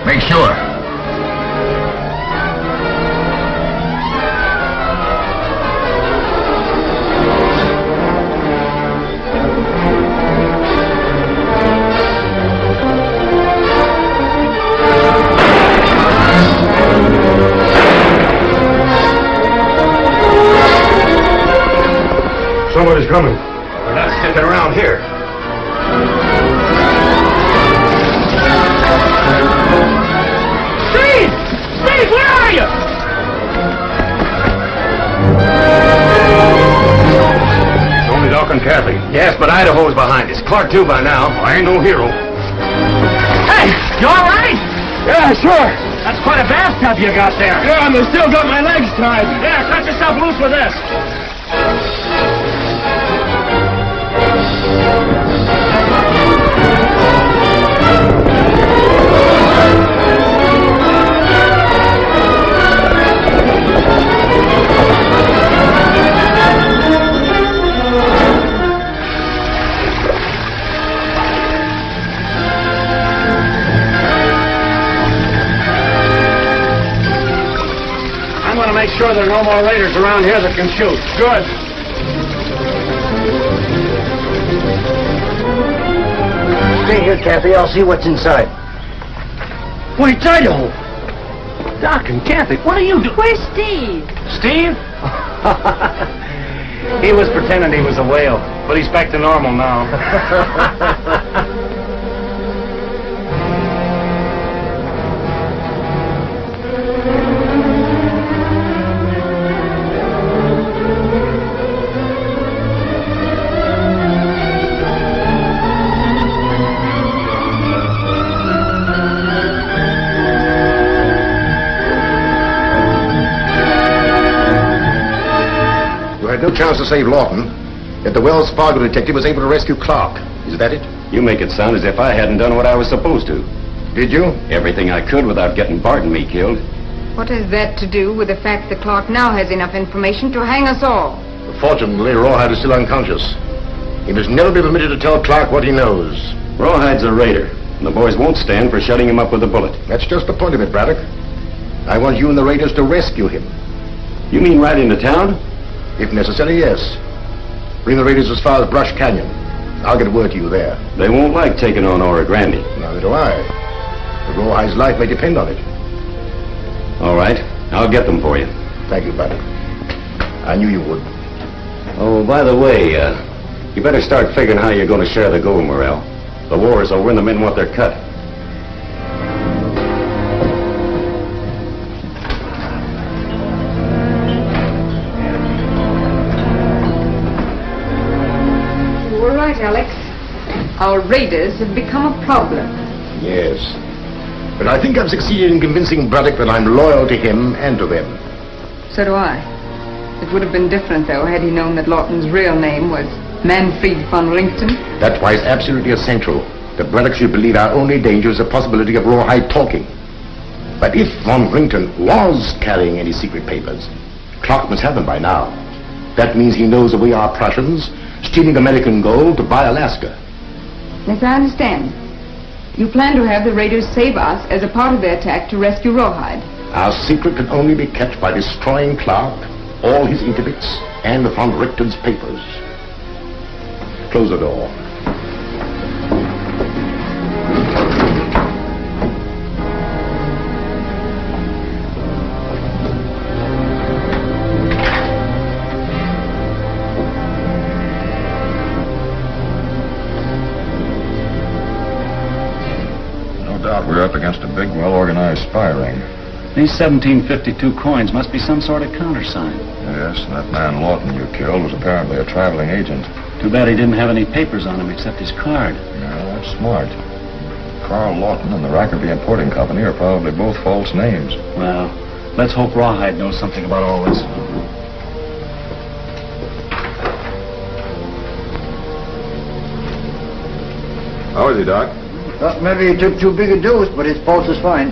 [SPEAKER 13] Make sure.
[SPEAKER 4] Somebody's coming.
[SPEAKER 3] We're not sticking around here.
[SPEAKER 12] Steve, where are you?
[SPEAKER 4] It's only Doc and Kathy.
[SPEAKER 3] Yes, but Idaho's behind us. Clark, too, by now.
[SPEAKER 4] I ain't no hero.
[SPEAKER 12] Hey, you all right?
[SPEAKER 3] Yeah, sure.
[SPEAKER 12] That's quite a bathtub you got there.
[SPEAKER 3] Yeah, and they still got my legs tied.
[SPEAKER 12] Yeah, cut yourself loose with this.
[SPEAKER 3] Make sure there are no more raiders around here that can shoot. Good.
[SPEAKER 9] Stay here, Kathy. I'll see what's inside.
[SPEAKER 12] Wait, Idaho. Doc and Kathy, what are you doing?
[SPEAKER 8] Where's Steve?
[SPEAKER 12] Steve?
[SPEAKER 3] He was pretending he was a whale, but he's back to normal now.
[SPEAKER 13] No chance to save Lawton, yet the Wells Fargo detective was able to rescue Clark. Is that it?
[SPEAKER 3] You make it sound as if I hadn't done what I was supposed to.
[SPEAKER 13] Did you?
[SPEAKER 3] Everything I could without getting Bart and me killed.
[SPEAKER 10] What has that to do with the fact that Clark now has enough information to hang us all?
[SPEAKER 13] Fortunately, Rawhide is still unconscious. He must never be permitted to tell Clark what he knows.
[SPEAKER 3] Rawhide's a raider, and the boys won't stand for shutting him up with a bullet.
[SPEAKER 13] That's just the point of it, Braddock. I want you and the raiders to rescue him.
[SPEAKER 3] You mean right into town?
[SPEAKER 13] If necessary, yes. Bring the raiders as far as Brush Canyon. I'll get word to you there.
[SPEAKER 3] They won't like taking on Oro Grande.
[SPEAKER 13] Neither do I. The Rawhide's life may depend on it.
[SPEAKER 3] All right. I'll get them for you.
[SPEAKER 13] Thank you, Braddock. I knew you would.
[SPEAKER 3] Oh, by the way, you better start figuring how you're going to share the gold, Morel. The war is over and the men want their cut.
[SPEAKER 10] right, Alex. Our raiders have become a problem.
[SPEAKER 17] Yes. But I think I've succeeded in convincing Braddock that I'm loyal to him and to them.
[SPEAKER 10] So do I. It would have been different, though, had he known that Lawton's real name was Manfred von Richten.
[SPEAKER 17] That's why it's absolutely essential that Braddock should believe our only danger is the possibility of Rawhide talking. But if von Richten was carrying any secret papers, Clark must have them by now. That means he knows that we are Prussians, stealing American gold to buy Alaska.
[SPEAKER 10] Yes, I understand. You plan to have the raiders save us as a part of their attack to rescue Rawhide.
[SPEAKER 17] Our secret can only be kept by destroying Clark, all his intimates, and von Richten's papers. Close the door.
[SPEAKER 2] We're up against a big, well-organized spy ring.
[SPEAKER 11] These 1752 coins must be some sort of countersign.
[SPEAKER 2] Yes, and that man Lawton you killed was apparently a traveling agent.
[SPEAKER 11] Too bad he didn't have any papers on him except his card.
[SPEAKER 2] Yeah, that's smart. Carl Lawton and the Rackerby Importing Company are probably both false names.
[SPEAKER 11] Well, let's hope Rawhide knows something about all this.
[SPEAKER 2] How is he, Doc?
[SPEAKER 7] Thought maybe he took too big a dose, but his pulse is fine.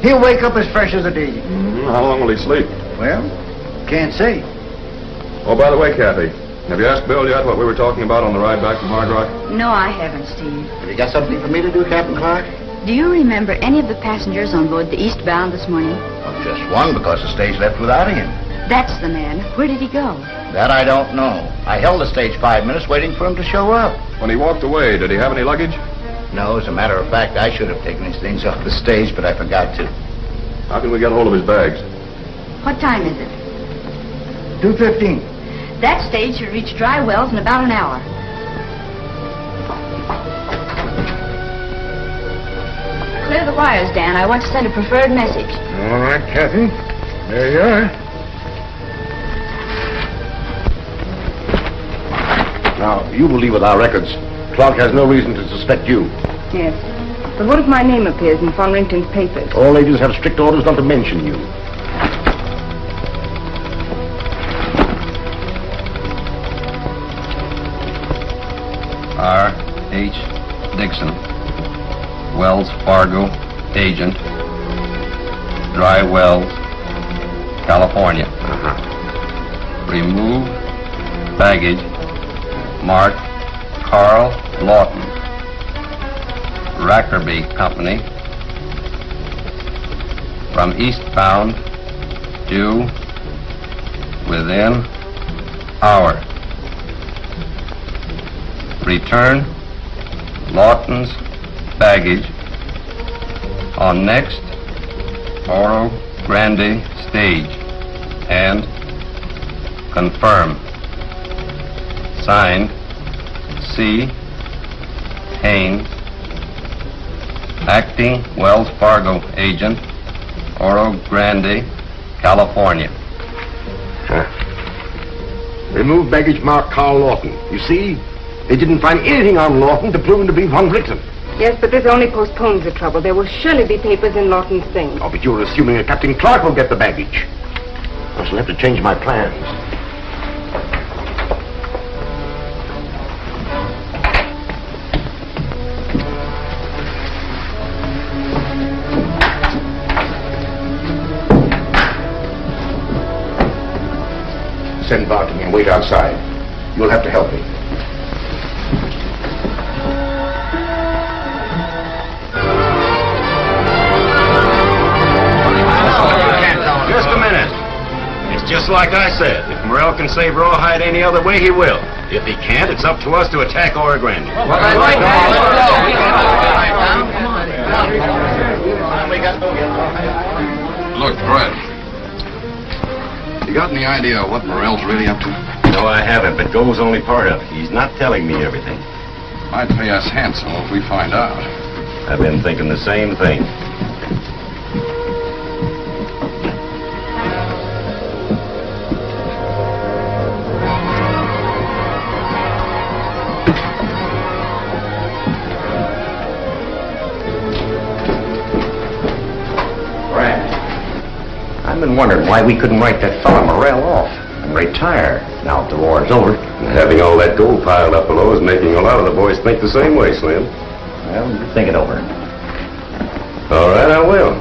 [SPEAKER 7] He'll wake up as fresh as a daisy.
[SPEAKER 2] How long will he sleep?
[SPEAKER 7] Well, can't say.
[SPEAKER 2] Oh, by the way, Kathy, have you asked Bill yet what we were talking about on the ride back from Hard Rock?
[SPEAKER 8] No, I haven't, Steve.
[SPEAKER 9] Have you got something for me to do, Captain Clark?
[SPEAKER 8] Do you remember any of the passengers on board the eastbound this morning?
[SPEAKER 9] Well, just one, because the stage left without him.
[SPEAKER 8] That's the man. Where did he go?
[SPEAKER 9] That I don't know. I held the stage 5 minutes waiting for him to show up.
[SPEAKER 2] When he walked away, did he have any luggage?
[SPEAKER 9] No, as a matter of fact, I should have taken his things off the stage, but I forgot to.
[SPEAKER 2] How can we get hold of his bags?
[SPEAKER 8] What time is it?
[SPEAKER 7] 2:15.
[SPEAKER 8] That stage should reach Dry Wells in about an hour. Clear the wires, Dan. I want to send a preferred message.
[SPEAKER 7] All right, Kathy. There you are.
[SPEAKER 17] Now, you will leave with our records. Clark has no reason to suspect you.
[SPEAKER 10] Yes. But what if my name appears in von Richten's papers?
[SPEAKER 17] All agents have strict orders not to mention you.
[SPEAKER 15] R. H. Dixon, Wells Fargo agent, Dry Wells, California. Remove baggage marked Carl Lawton, Rackerby Company, from eastbound due within hour. Return Lawton's baggage on next Oro Grande stage and confirm. Signed, C. Haynes, acting Wells Fargo agent, Oro Grande, California.
[SPEAKER 17] Remove baggage marked Carl Lawton. You see, they didn't find anything on Lawton to prove him to be von Richten.
[SPEAKER 10] Yes, but this only postpones the trouble. There will surely be papers in Lawton's things.
[SPEAKER 17] Oh, but you're assuming that Captain Clark will get the baggage. I shall have to change my plans. Send Barton and wait outside. You'll have to help me.
[SPEAKER 3] Just a minute. It's just like I said. If Morel can save Rawhide any other way, he will. If he can't, it's up to us to attack Oro Grande.
[SPEAKER 2] Look, Fred. You got any idea what Morel's really up to?
[SPEAKER 3] No, I haven't, but go's only part of it. He's not telling me everything.
[SPEAKER 2] Might pay us handsome if we find out.
[SPEAKER 3] I've been thinking the same thing.
[SPEAKER 17] wondering why we couldn't write that fellow Morel off and retire now that the war is over.
[SPEAKER 3] Having all that gold piled up below is making a lot of the boys think the same way, Slim.
[SPEAKER 17] Well, think it over.
[SPEAKER 3] All right, I will.